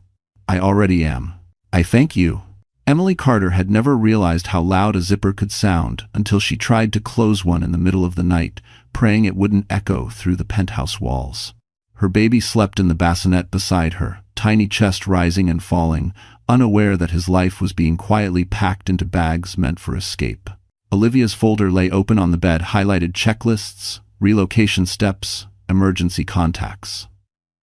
"I already am." "I thank you." Emily Carter had never realized how loud a zipper could sound until she tried to close one in the middle of the night, praying it wouldn't echo through the penthouse walls. Her baby slept in the bassinet beside her, tiny chest rising and falling, unaware that his life was being quietly packed into bags meant for escape. Olivia's folder lay open on the bed, highlighted checklists, relocation steps, emergency contacts.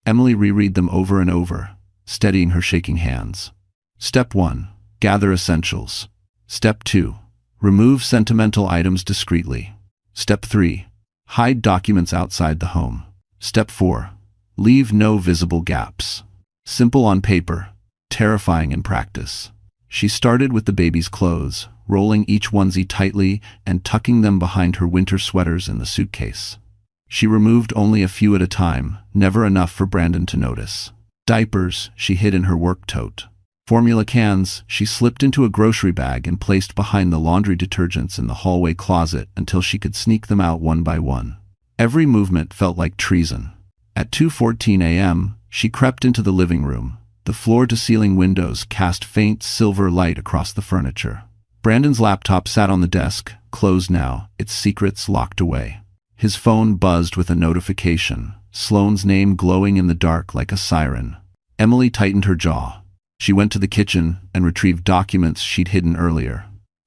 Emily reread them over and over, steadying her shaking hands. Step 1. Gather essentials. Step 2. Remove sentimental items discreetly. Step 3. Hide documents outside the home. Step 4. Leave no visible gaps. Simple on paper, terrifying in practice. She started with the baby's clothes, rolling each onesie tightly and tucking them behind her winter sweaters in the suitcase. She removed only a few at a time, never enough for Brandon to notice. Diapers she hid in her work tote. Formula cans she slipped into a grocery bag and placed behind the laundry detergents in the hallway closet until she could sneak them out one by one. Every movement felt like treason. At 2:14 a.m., she crept into the living room. The floor-to-ceiling windows cast faint silver light across the furniture. Brandon's laptop sat on the desk, closed now, its secrets locked away. His phone buzzed with a notification, Sloane's name glowing in the dark like a siren. Emily tightened her jaw. She went to the kitchen and retrieved documents she'd hidden earlier.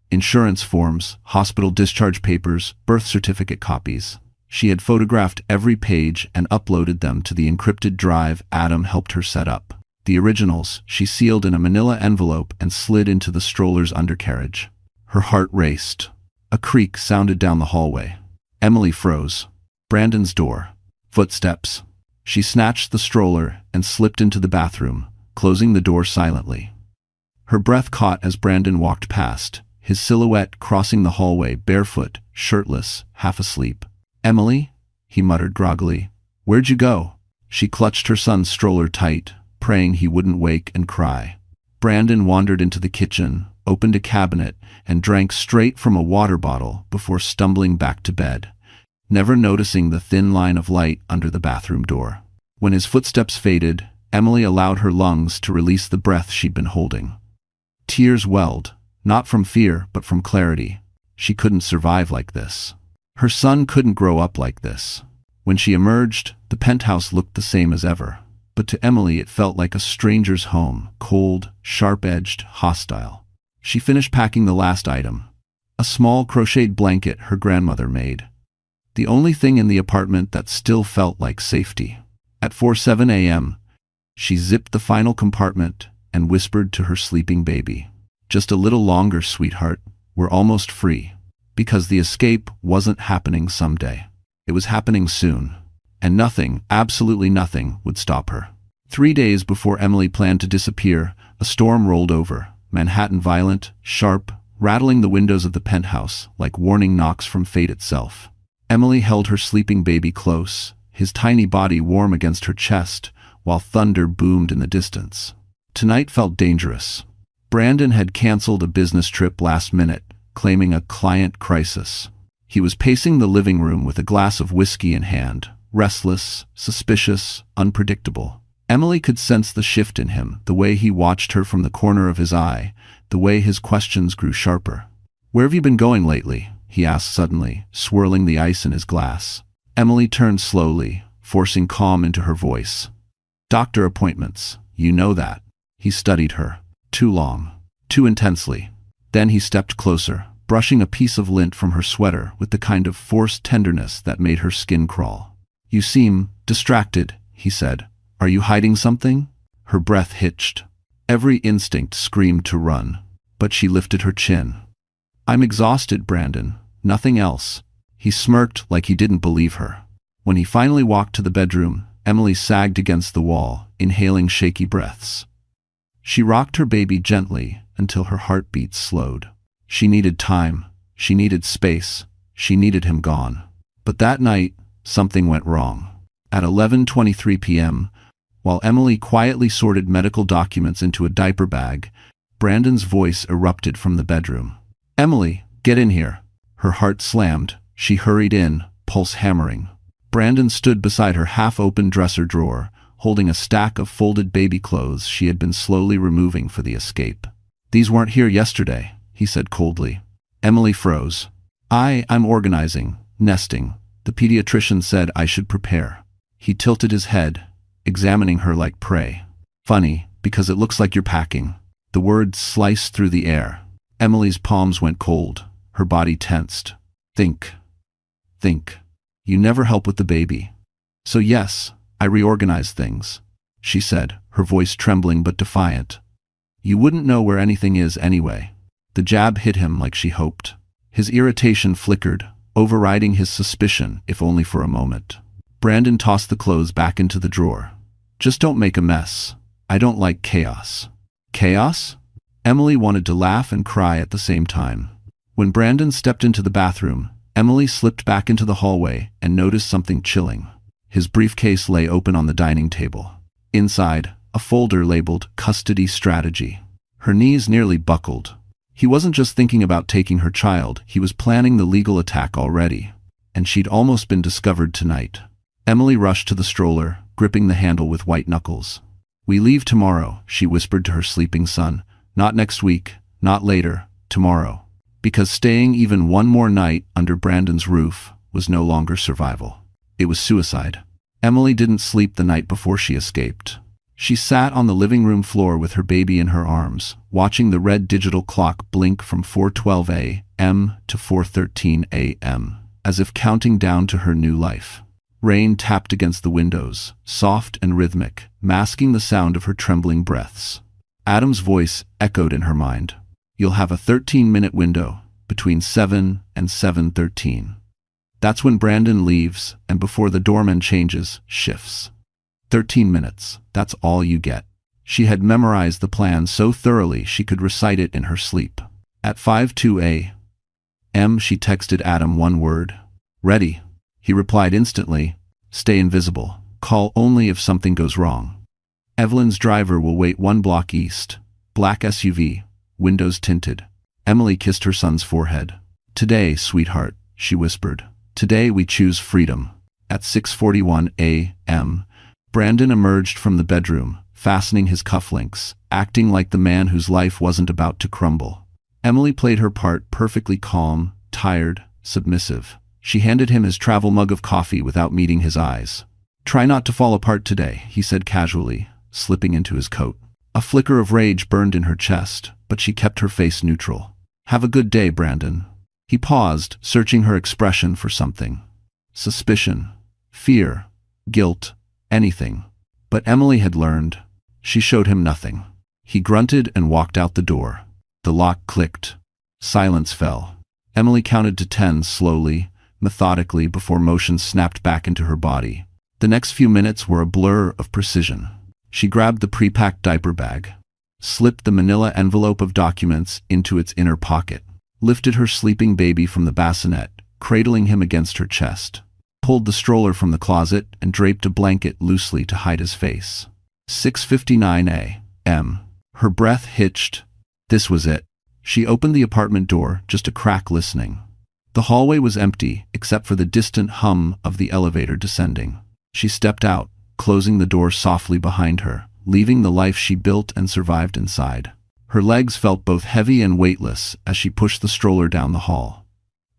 Insurance forms, hospital discharge papers, birth certificate copies. She had photographed every page and uploaded them to the encrypted drive Adam helped her set up. The originals she sealed in a manila envelope and slid into the stroller's undercarriage. Her heart raced. A creak sounded down the hallway. Emily froze. Brandon's door. Footsteps. She snatched the stroller and slipped into the bathroom, closing the door silently. Her breath caught as Brandon walked past, his silhouette crossing the hallway, barefoot, shirtless, half asleep. "Emily?" he muttered groggily. "Where'd you go?" She clutched her son's stroller tight, praying he wouldn't wake and cry. Brandon wandered into the kitchen, opened a cabinet, and drank straight from a water bottle before stumbling back to bed, never noticing the thin line of light under the bathroom door. When his footsteps faded, Emily allowed her lungs to release the breath she'd been holding. Tears welled, not from fear but from clarity. She couldn't survive like this. Her son couldn't grow up like this. When she emerged, the penthouse looked the same as ever. But to Emily it felt like a stranger's home, cold, sharp-edged, hostile. She finished packing the last item, a small crocheted blanket her grandmother made. The only thing in the apartment that still felt like safety. At 4:07 a.m., she zipped the final compartment and whispered to her sleeping baby, "Just a little longer, sweetheart. We're almost free." Because the escape wasn't happening someday. It was happening soon. And nothing, absolutely nothing, would stop her. 3 days before Emily planned to disappear, a storm rolled over, Manhattan violent, sharp, rattling the windows of the penthouse like warning knocks from fate itself. Emily held her sleeping baby close, his tiny body warm against her chest, while thunder boomed in the distance. Tonight felt dangerous. Brandon had canceled a business trip last minute, claiming a client crisis. He was pacing the living room with a glass of whiskey in hand, restless, suspicious, unpredictable. Emily could sense the shift in him, the way he watched her from the corner of his eye, the way his questions grew sharper. "Where have you been going lately?" he asked suddenly, swirling the ice in his glass. Emily turned slowly, forcing calm into her voice. "Doctor appointments, you know that." He studied her. Too long. Too intensely. Then he stepped closer, brushing a piece of lint from her sweater with the kind of forced tenderness that made her skin crawl. "You seem distracted," he said. "Are you hiding something?" Her breath hitched. Every instinct screamed to run, but she lifted her chin. "I'm exhausted, Brandon. Nothing else." He smirked like he didn't believe her. When he finally walked to the bedroom, Emily sagged against the wall, inhaling shaky breaths. She rocked her baby gently until her heartbeat slowed. She needed time. She needed space. She needed him gone. But that night, something went wrong. At 11:23 p.m., while Emily quietly sorted medical documents into a diaper bag, Brandon's voice erupted from the bedroom. "Emily, get in here." Her heart slammed. She hurried in, pulse hammering. Brandon stood beside her half-open dresser drawer, holding a stack of folded baby clothes she had been slowly removing for the escape. "These weren't here yesterday," he said coldly. Emily froze. I'm organizing, nesting. The pediatrician said I should prepare." He tilted his head, examining her like prey. "Funny, because it looks like you're packing." The words sliced through the air. Emily's palms went cold, her body tensed. Think. You never help with the baby." "So yes, I reorganize things," she said, her voice trembling but defiant. "You wouldn't know where anything is anyway." The jab hit him like she hoped. His irritation flickered, overriding his suspicion, if only for a moment. Brandon tossed the clothes back into the drawer. "Just don't make a mess. I don't like chaos." "Chaos?" Emily wanted to laugh and cry at the same time. When Brandon stepped into the bathroom, Emily slipped back into the hallway and noticed something chilling. His briefcase lay open on the dining table. Inside, a folder labeled Custody Strategy. Her knees nearly buckled. He wasn't just thinking about taking her child, he was planning the legal attack already. And she'd almost been discovered tonight. Emily rushed to the stroller, gripping the handle with white knuckles. "We leave tomorrow," she whispered to her sleeping son. "Not next week, not later, tomorrow." Because staying even one more night under Brandon's roof was no longer survival. It was suicide. Emily didn't sleep the night before she escaped. She sat on the living room floor with her baby in her arms, watching the red digital clock blink from 4:12 a.m. to 4:13 a.m., as if counting down to her new life. Rain tapped against the windows, soft and rhythmic, masking the sound of her trembling breaths. Adam's voice echoed in her mind. "You'll have a 13-minute window, between 7 and 7:13. That's when Brandon leaves, and before the doorman changes, shifts. 13 minutes, that's all you get." She had memorized the plan so thoroughly she could recite it in her sleep. At 5:02 a.m. she texted Adam one word. "Ready." He replied instantly, "Stay invisible. Call only if something goes wrong. Evelyn's driver will wait 1 block east. Black SUV, windows tinted." Emily kissed her son's forehead. "Today, sweetheart," she whispered. "Today we choose freedom." At 6:41 a.m., Brandon emerged from the bedroom, fastening his cufflinks, acting like the man whose life wasn't about to crumble. Emily played her part perfectly calm, tired, submissive. She handed him his travel mug of coffee without meeting his eyes. "Try not to fall apart today," he said casually, slipping into his coat. A flicker of rage burned in her chest, but she kept her face neutral. "Have a good day, Brandon." He paused, searching her expression for something. Suspicion, fear, guilt, anything. But Emily had learned. She showed him nothing. He grunted and walked out the door. The lock clicked. Silence fell. Emily counted to 10 slowly, methodically, before motion snapped back into her body. The next few minutes were a blur of precision. She grabbed the pre-packed diaper bag, slipped the manila envelope of documents into its inner pocket, lifted her sleeping baby from the bassinet, cradling him against her chest, pulled the stroller from the closet and draped a blanket loosely to hide his face. 6:59 a.m. Her breath hitched. This was it. She opened the apartment door, just a crack listening. The hallway was empty, except for the distant hum of the elevator descending. She stepped out, closing the door softly behind her, leaving the life she built and survived inside. Her legs felt both heavy and weightless as she pushed the stroller down the hall.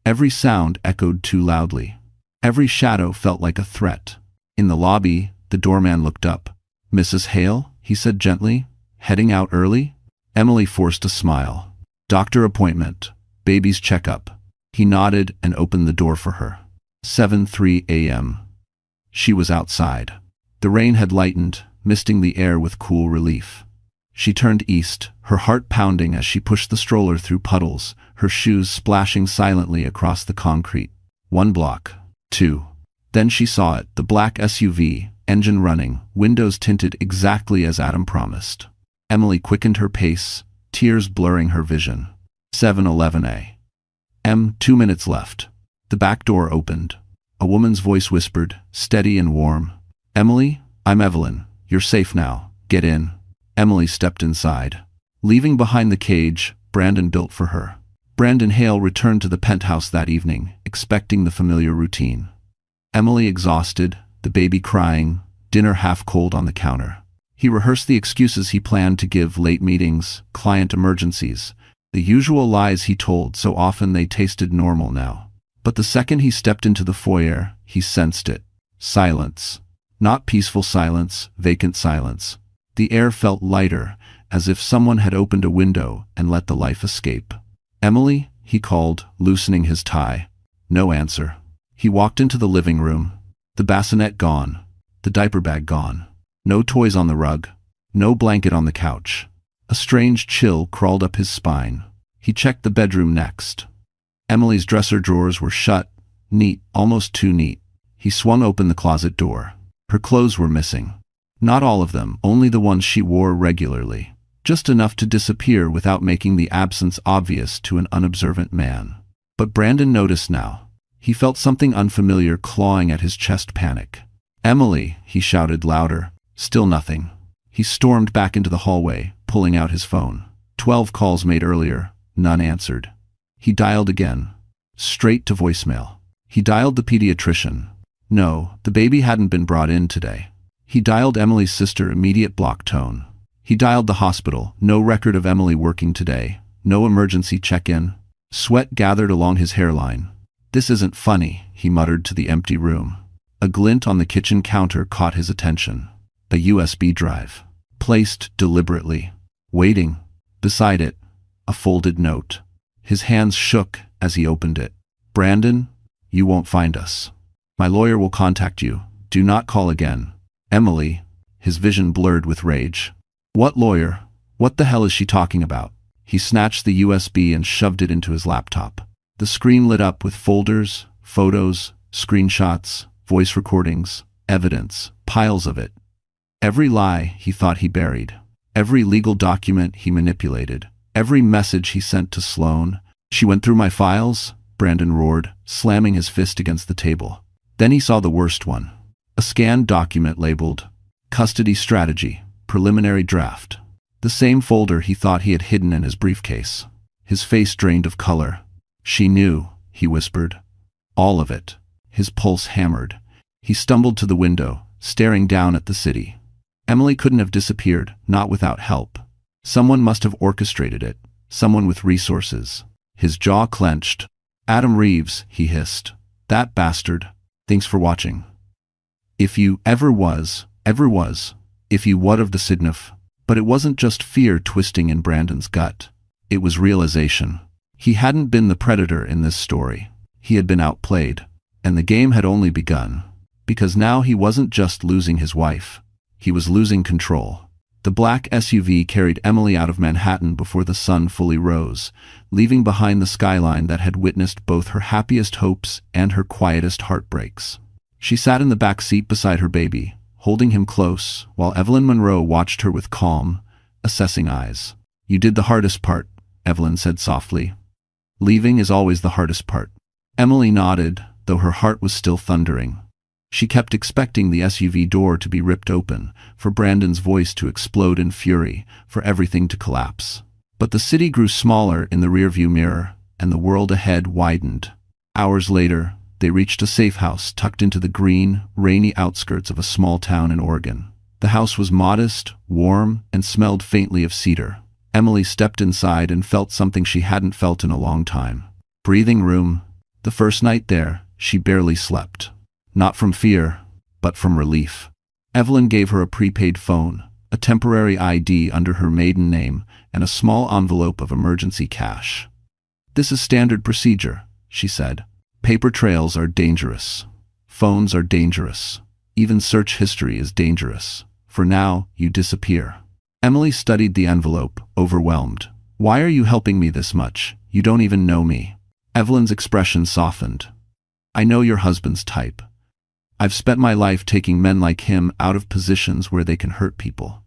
Every sound echoed too loudly. Every shadow felt like a threat. In the lobby, the doorman looked up. "Mrs. Hale?" he said gently. "Heading out early?" Emily forced a smile. "Doctor appointment. Baby's checkup." He nodded and opened the door for her. 7:03 a.m. She was outside. The rain had lightened, misting the air with cool relief. She turned east, her heart pounding as she pushed the stroller through puddles, her shoes splashing silently across the concrete. 1 block. 2. Then she saw it, the black SUV, engine running, windows tinted exactly as Adam promised. Emily quickened her pace, tears blurring her vision. 7:11 a.m. 2 minutes left. The back door opened. A woman's voice whispered, steady and warm. "Emily, I'm Evelyn. You're safe now. Get in." Emily stepped inside. Leaving behind the cage Brandon built for her. Brandon Hale returned to the penthouse that evening, expecting the familiar routine. Emily exhausted, the baby crying, dinner half cold on the counter. He rehearsed the excuses he planned to give: late meetings, client emergencies, the usual lies he told so often they tasted normal now. But the second he stepped into the foyer, he sensed it. Silence. Not peaceful silence, vacant silence. The air felt lighter, as if someone had opened a window and let the life escape. "Emily?" he called, loosening his tie. No answer. He walked into the living room. The bassinet gone. The diaper bag gone. No toys on the rug. No blanket on the couch. A strange chill crawled up his spine. He checked the bedroom next. Emily's dresser drawers were shut, neat, almost too neat. He swung open the closet door. Her clothes were missing. Not all of them, only the ones she wore regularly. Just enough to disappear without making the absence obvious to an unobservant man. But Brandon noticed now. He felt something unfamiliar clawing at his chest. Panic. "Emily!" he shouted louder. Still nothing. He stormed back into the hallway, pulling out his phone. 12 calls made earlier, none answered. He dialed again. Straight to voicemail. He dialed the pediatrician. No, the baby hadn't been brought in today. He dialed Emily's sister, immediate block tone. He dialed the hospital, no record of Emily working today, no emergency check-in. Sweat gathered along his hairline. "This isn't funny," he muttered to the empty room. A glint on the kitchen counter caught his attention. A USB drive. Placed deliberately. Waiting. Beside it, a folded note. His hands shook as he opened it. "Brandon, you won't find us. My lawyer will contact you. Do not call again. Emily." His vision blurred with rage. "What lawyer? What the hell is she talking about?" He snatched the USB and shoved it into his laptop. The screen lit up with folders, photos, screenshots, voice recordings, evidence, piles of it. Every lie he thought he buried. Every legal document he manipulated, every message he sent to Sloane. She went through my files, Brandon roared, slamming his fist against the table. Then he saw the worst one. A scanned document labeled Custody Strategy, Preliminary Draft. The same folder he thought he had hidden in his briefcase. His face drained of color. She knew, he whispered. All of it. His pulse hammered. He stumbled to the window, staring down at the city. Emily couldn't have disappeared, not without help. Someone must have orchestrated it, someone with resources. His jaw clenched. Adam Reeves, he hissed. That bastard. Thanks for watching. If you ever was, if you what of the signif. But it wasn't just fear twisting in Brandon's gut. It was realization. He hadn't been the predator in this story. He had been outplayed. And the game had only begun. Because now he wasn't just losing his wife. He was losing control. The black SUV carried Emily out of Manhattan before the sun fully rose, leaving behind the skyline that had witnessed both her happiest hopes and her quietest heartbreaks. She sat in the back seat beside her baby, holding him close, while Evelyn Monroe watched her with calm, assessing eyes. You did the hardest part, Evelyn said softly. Leaving is always the hardest part. Emily nodded, though her heart was still thundering. She kept expecting the SUV door to be ripped open, for Brandon's voice to explode in fury, for everything to collapse. But the city grew smaller in the rearview mirror, and the world ahead widened. Hours later, they reached a safe house tucked into the green, rainy outskirts of a small town in Oregon. The house was modest, warm, and smelled faintly of cedar. Emily stepped inside and felt something she hadn't felt in a long time. Breathing room. The first night there, she barely slept. Not from fear, but from relief. Evelyn gave her a prepaid phone, a temporary ID under her maiden name, and a small envelope of emergency cash. This is standard procedure, she said. Paper trails are dangerous. Phones are dangerous. Even search history is dangerous. For now, you disappear. Emily studied the envelope, overwhelmed. Why are you helping me this much? You don't even know me. Evelyn's expression softened. I know your husband's type. I've spent my life taking men like him out of positions where they can hurt people.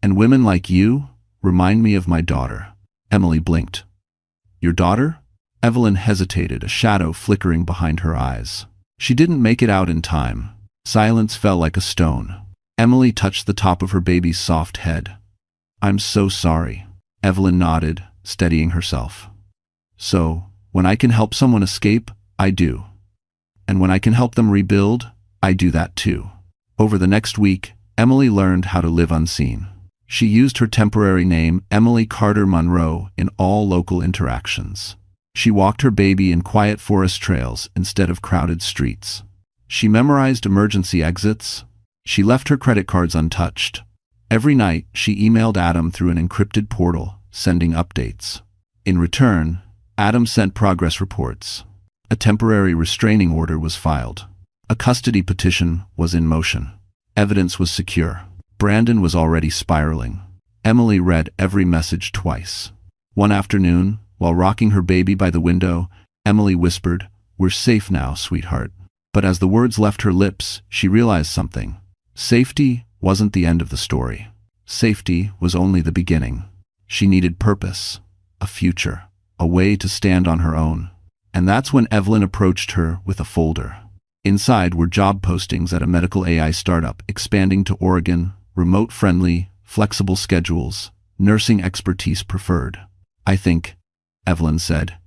And women like you remind me of my daughter. Emily blinked. Your daughter? Evelyn hesitated, a shadow flickering behind her eyes. She didn't make it out in time. Silence fell like a stone. Emily touched the top of her baby's soft head. I'm so sorry. Evelyn nodded, steadying herself. So, when I can help someone escape, I do. And when I can help them rebuild, I do that too. Over the next week, Emily learned how to live unseen. She used her temporary name, Emily Carter Monroe, in all local interactions. She walked her baby in quiet forest trails instead of crowded streets. She memorized emergency exits. She left her credit cards untouched. Every night, she emailed Adam through an encrypted portal, sending updates. In return, Adam sent progress reports. A temporary restraining order was filed. A custody petition was in motion. Evidence was secure. Brandon was already spiraling. Emily read every message twice. One afternoon, while rocking her baby by the window, Emily whispered, "We're safe now, sweetheart." But as the words left her lips, she realized something. Safety wasn't the end of the story. Safety was only the beginning. She needed purpose, a future, a way to stand on her own. And that's when Evelyn approached her with a folder. Inside were job postings at a medical AI startup expanding to Oregon, remote-friendly, flexible schedules, nursing expertise preferred. I think, Evelyn said,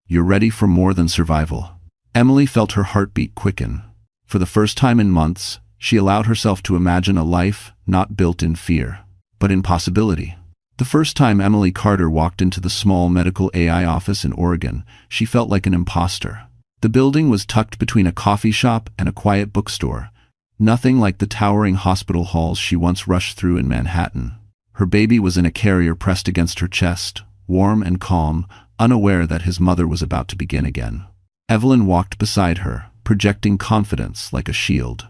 you're ready for more than survival. Emily felt her heartbeat quicken. For the first time in months, she allowed herself to imagine a life not built in fear, but in possibility. The first time Emily Carter walked into the small medical AI office in Oregon, she felt like an imposter. The building was tucked between a coffee shop and a quiet bookstore, nothing like the towering hospital halls she once rushed through in Manhattan. Her baby was in a carrier pressed against her chest, warm and calm, unaware that his mother was about to begin again. Evelyn walked beside her, projecting confidence like a shield.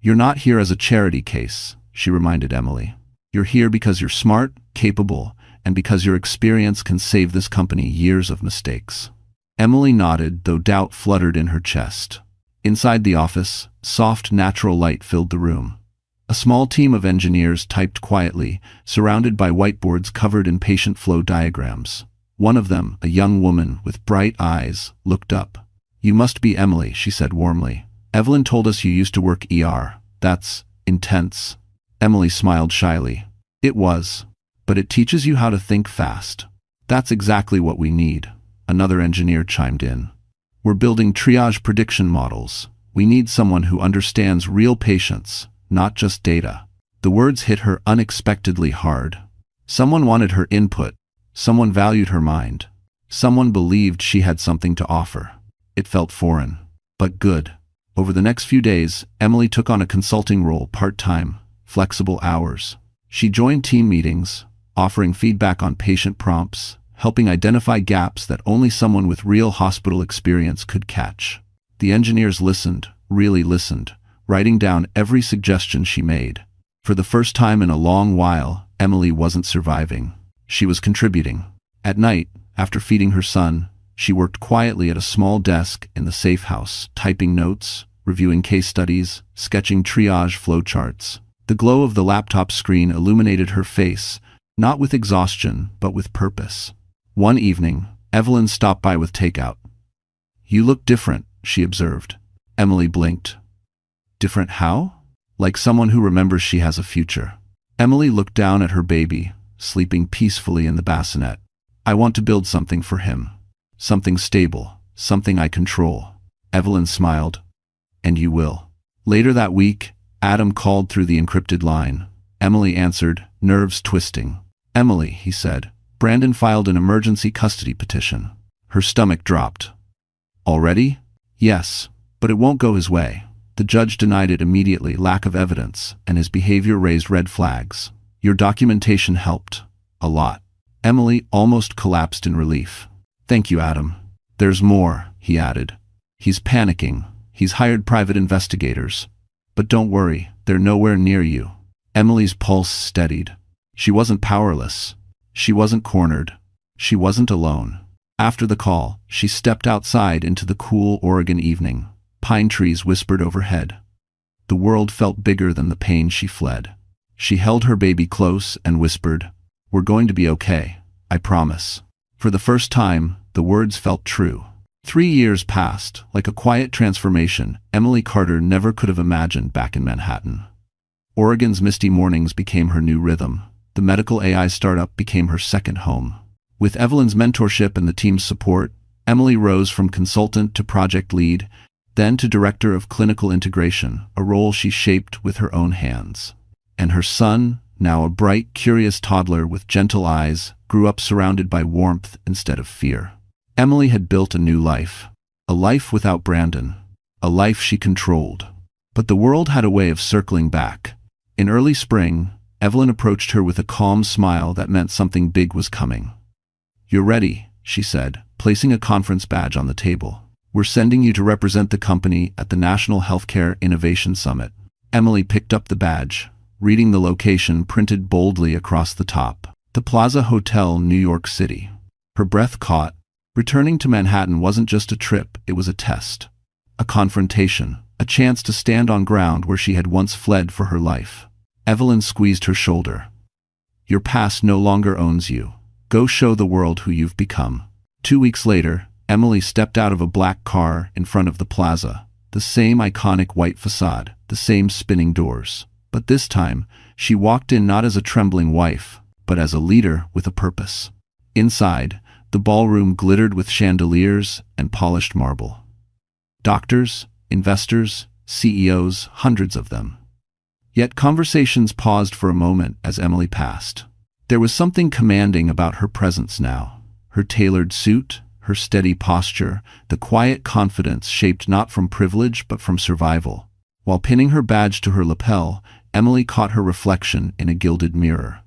You're not here as a charity case, she reminded Emily. You're here because you're smart, capable, and because your experience can save this company years of mistakes. Emily nodded, though doubt fluttered in her chest. Inside the office, soft, natural light filled the room. A small team of engineers typed quietly, surrounded by whiteboards covered in patient flow diagrams. One of them, a young woman with bright eyes, looked up. "You must be Emily," she said warmly. "Evelyn told us you used to work ER. That's intense." Emily smiled shyly. "It was. But it teaches you how to think fast." "That's exactly what we need," another engineer chimed in. "We're building triage prediction models. We need someone who understands real patients, not just data." The words hit her unexpectedly hard. Someone wanted her input. Someone valued her mind. Someone believed she had something to offer. It felt foreign, but good. Over the next few days, Emily took on a consulting role part-time, flexible hours. She joined team meetings, offering feedback on patient prompts, helping identify gaps that only someone with real hospital experience could catch. The engineers listened, really listened, writing down every suggestion she made. For the first time in a long while, Emily wasn't surviving. She was contributing. At night, after feeding her son, she worked quietly at a small desk in the safe house, typing notes, reviewing case studies, sketching triage flowcharts. The glow of the laptop screen illuminated her face, not with exhaustion, but with purpose. One evening, Evelyn stopped by with takeout. "You look different," she observed. Emily blinked. "Different how?" "Like someone who remembers she has a future." Emily looked down at her baby, sleeping peacefully in the bassinet. "I want to build something for him. Something stable, something I control." Evelyn smiled. "And you will." Later that week, Adam called through the encrypted line. Emily answered, nerves twisting. "Emily," he said, "Brandon filed an emergency custody petition." Her stomach dropped. "Already?" "Yes, but it won't go his way. The judge denied it immediately, lack of evidence, and his behavior raised red flags. Your documentation helped. A lot." Emily almost collapsed in relief. "Thank you, Adam." "There's more," he added. "He's panicking. He's hired private investigators. But don't worry, they're nowhere near you." Emily's pulse steadied. She wasn't powerless. She wasn't cornered. She wasn't alone. After the call, she stepped outside into the cool Oregon evening. Pine trees whispered overhead. The world felt bigger than the pain she fled. She held her baby close and whispered, "We're going to be okay, I promise." For the first time, the words felt true. 3 years passed, like a quiet transformation Emily Carter never could have imagined back in Manhattan. Oregon's misty mornings became her new rhythm. The medical AI startup became her second home. With Evelyn's mentorship and the team's support, Emily rose from consultant to project lead, then to director of clinical integration, a role she shaped with her own hands. And her son, now a bright, curious toddler with gentle eyes, grew up surrounded by warmth instead of fear. Emily had built a new life. A life without Brandon. A life she controlled. But the world had a way of circling back. In early spring, Evelyn approached her with a calm smile that meant something big was coming. "You're ready," she said, placing a conference badge on the table. "We're sending you to represent the company at the National Healthcare Innovation Summit." Emily picked up the badge, reading the location printed boldly across the top. The Plaza Hotel, New York City. Her breath caught. Returning to Manhattan wasn't just a trip, it was a test. A confrontation. A chance to stand on ground where she had once fled for her life. Evelyn squeezed her shoulder. "Your past no longer owns you. Go show the world who you've become." 2 weeks later, Emily stepped out of a black car in front of the plaza. The same iconic white facade, the same spinning doors. But this time, she walked in not as a trembling wife, but as a leader with a purpose. Inside, the ballroom glittered with chandeliers and polished marble. Doctors, investors, CEOs, hundreds of them. Yet conversations paused for a moment as Emily passed. There was something commanding about her presence now. Her tailored suit, her steady posture, the quiet confidence shaped not from privilege but from survival. While pinning her badge to her lapel, Emily caught her reflection in a gilded mirror.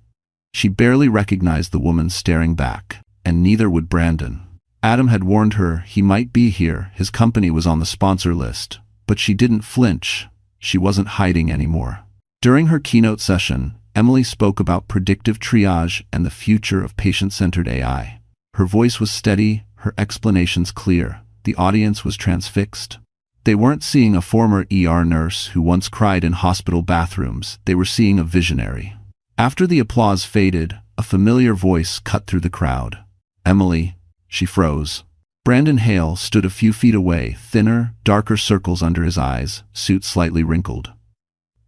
She barely recognized the woman staring back, and neither would Brandon. Adam had warned her he might be here, his company was on the sponsor list, but she didn't flinch. She wasn't hiding anymore. During her keynote session, Emily spoke about predictive triage and the future of patient-centered AI. Her voice was steady, her explanations clear. The audience was transfixed. They weren't seeing a former ER nurse who once cried in hospital bathrooms. They were seeing a visionary. After the applause faded, a familiar voice cut through the crowd. "Emily." She froze. Brandon Hale stood a few feet away, thinner, darker circles under his eyes, suit slightly wrinkled.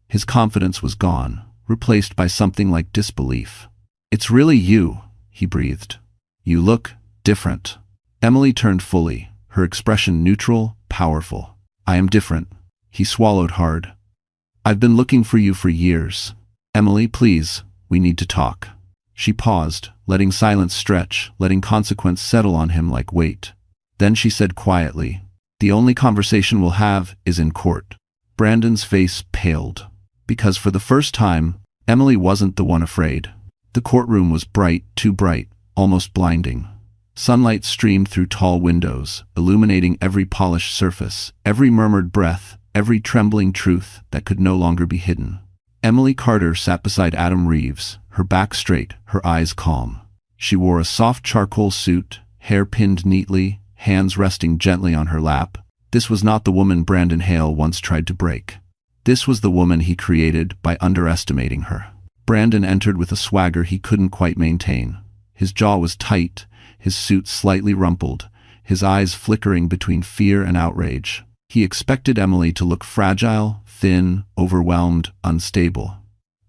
His confidence was gone, replaced by something like disbelief. "It's really you," he breathed. "You look different." Emily turned fully, her expression neutral, powerful. "I am different." He swallowed hard. "I've been looking for you for years. Emily, please, we need to talk." She paused, letting silence stretch, letting consequence settle on him like weight. Then she said quietly, "The only conversation we'll have is in court." Brandon's face paled. Because for the first time, Emily wasn't the one afraid. The courtroom was bright, too bright, almost blinding. Sunlight streamed through tall windows, illuminating every polished surface, every murmured breath, every trembling truth that could no longer be hidden. Emily Carter sat beside Adam Reeves, her back straight, her eyes calm. She wore a soft charcoal suit, hair pinned neatly, hands resting gently on her lap. This was not the woman Brandon Hale once tried to break. This was the woman he created by underestimating her. Brandon entered with a swagger he couldn't quite maintain. His jaw was tight, his suit slightly rumpled, his eyes flickering between fear and outrage. He expected Emily to look fragile, thin, overwhelmed, unstable.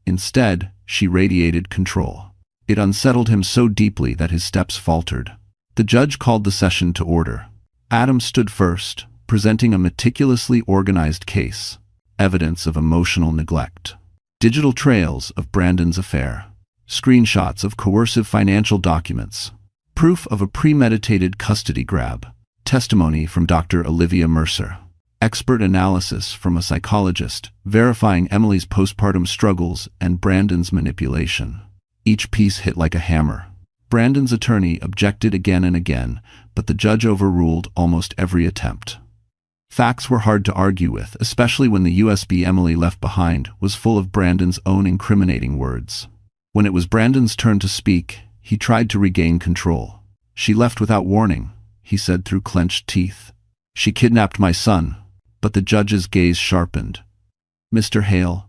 Instead, she radiated control. It unsettled him so deeply that his steps faltered. The judge called the session to order. Adam stood first, presenting a meticulously organized case, evidence of emotional neglect, digital trails of Brandon's affair, screenshots of coercive financial documents, proof of a premeditated custody grab, testimony from Dr. Olivia Mercer, expert analysis from a psychologist verifying Emily's postpartum struggles and Brandon's manipulation. Each piece hit like a hammer. Brandon's attorney objected again and again, but the judge overruled almost every attempt. Facts were hard to argue with, especially when the USB Emily left behind was full of Brandon's own incriminating words. When it was Brandon's turn to speak, he tried to regain control. "She left without warning," he said through clenched teeth. "She kidnapped my son." But the judge's gaze sharpened. "Mr. Hale,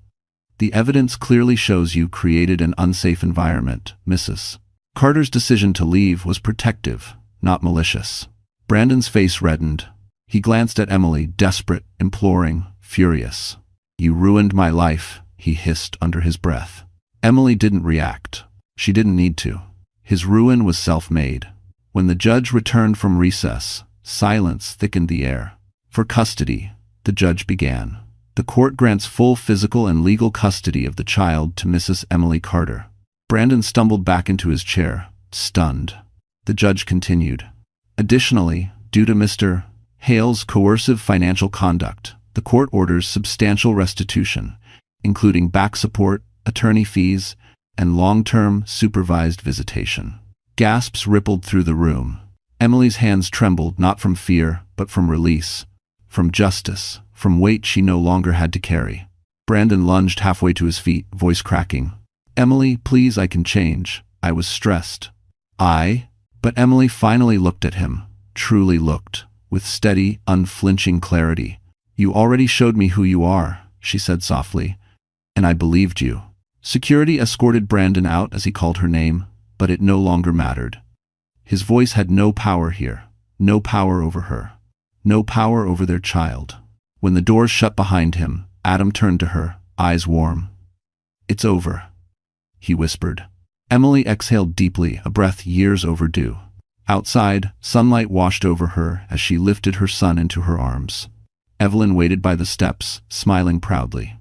the evidence clearly shows you created an unsafe environment, Mrs. Carter's decision to leave was protective, not malicious." Brandon's face reddened. He glanced at Emily, desperate, imploring, furious. "You ruined my life," he hissed under his breath. Emily didn't react. She didn't need to. His ruin was self-made. When the judge returned from recess, silence thickened the air. "For custody," the judge began. "The court grants full physical and legal custody of the child to Mrs. Emily Carter." Brandon stumbled back into his chair, stunned. The judge continued. "Additionally, due to Mr. Hale's coercive financial conduct, the court orders substantial restitution, including back support, attorney fees, and long-term supervised visitation." Gasps rippled through the room. Emily's hands trembled not from fear, but from release, from justice, from weight she no longer had to carry. Brandon lunged halfway to his feet, voice cracking. "Emily, please, I can change. I was stressed." But Emily finally looked at him, truly looked, with steady, unflinching clarity. "You already showed me who you are," she said softly, "and I believed you." Security escorted Brandon out as he called her name, but it no longer mattered. His voice had no power here, no power over her, no power over their child. When the doors shut behind him, Adam turned to her, eyes warm. "It's over," he whispered. Emily exhaled deeply, a breath years overdue. Outside, sunlight washed over her as she lifted her son into her arms. Evelyn waited by the steps, smiling proudly.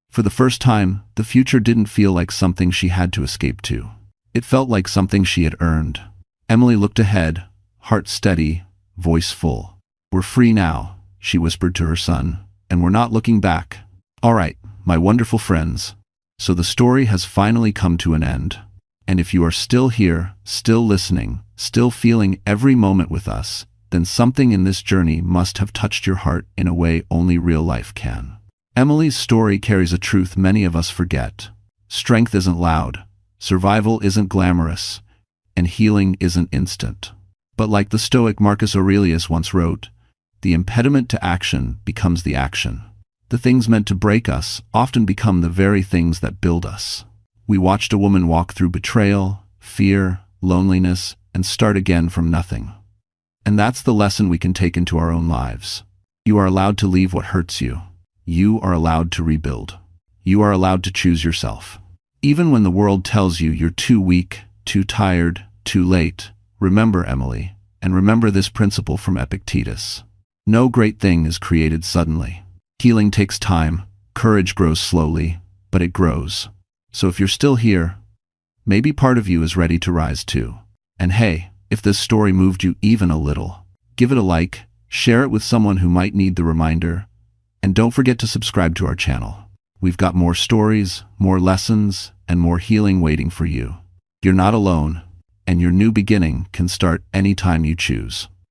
For the first time, the future didn't feel like something she had to escape to. It felt like something she had earned. Emily looked ahead, heart steady, voice full. "We're free now," she whispered to her son, "and we're not looking back. All right, my wonderful friends. So the story has finally come to an end. And if you are still here, still listening, still feeling every moment with us, then something in this journey must have touched your heart in a way only real life can." Emily's story carries a truth many of us forget. Strength isn't loud, survival isn't glamorous, and healing isn't instant. But like the Stoic Marcus Aurelius once wrote, The impediment to action becomes the action. The things meant to break us often become the very things that build us. We watched a woman walk through betrayal, fear, loneliness, and start again from nothing. And that's the lesson we can take into our own lives. You are allowed to leave what hurts you. You are allowed to rebuild. You are allowed to choose yourself. Even when the world tells you you're too weak, too tired, too late, remember, Emily, and remember this principle from Epictetus. No great thing is created suddenly. Healing takes time, courage grows slowly, but it grows. So if you're still here, maybe part of you is ready to rise too. And hey, if this story moved you even a little, give it a like, share it with someone who might need the reminder, and don't forget to subscribe to our channel. We've got more stories, more lessons, and more healing waiting for you. You're not alone, and your new beginning can start anytime you choose.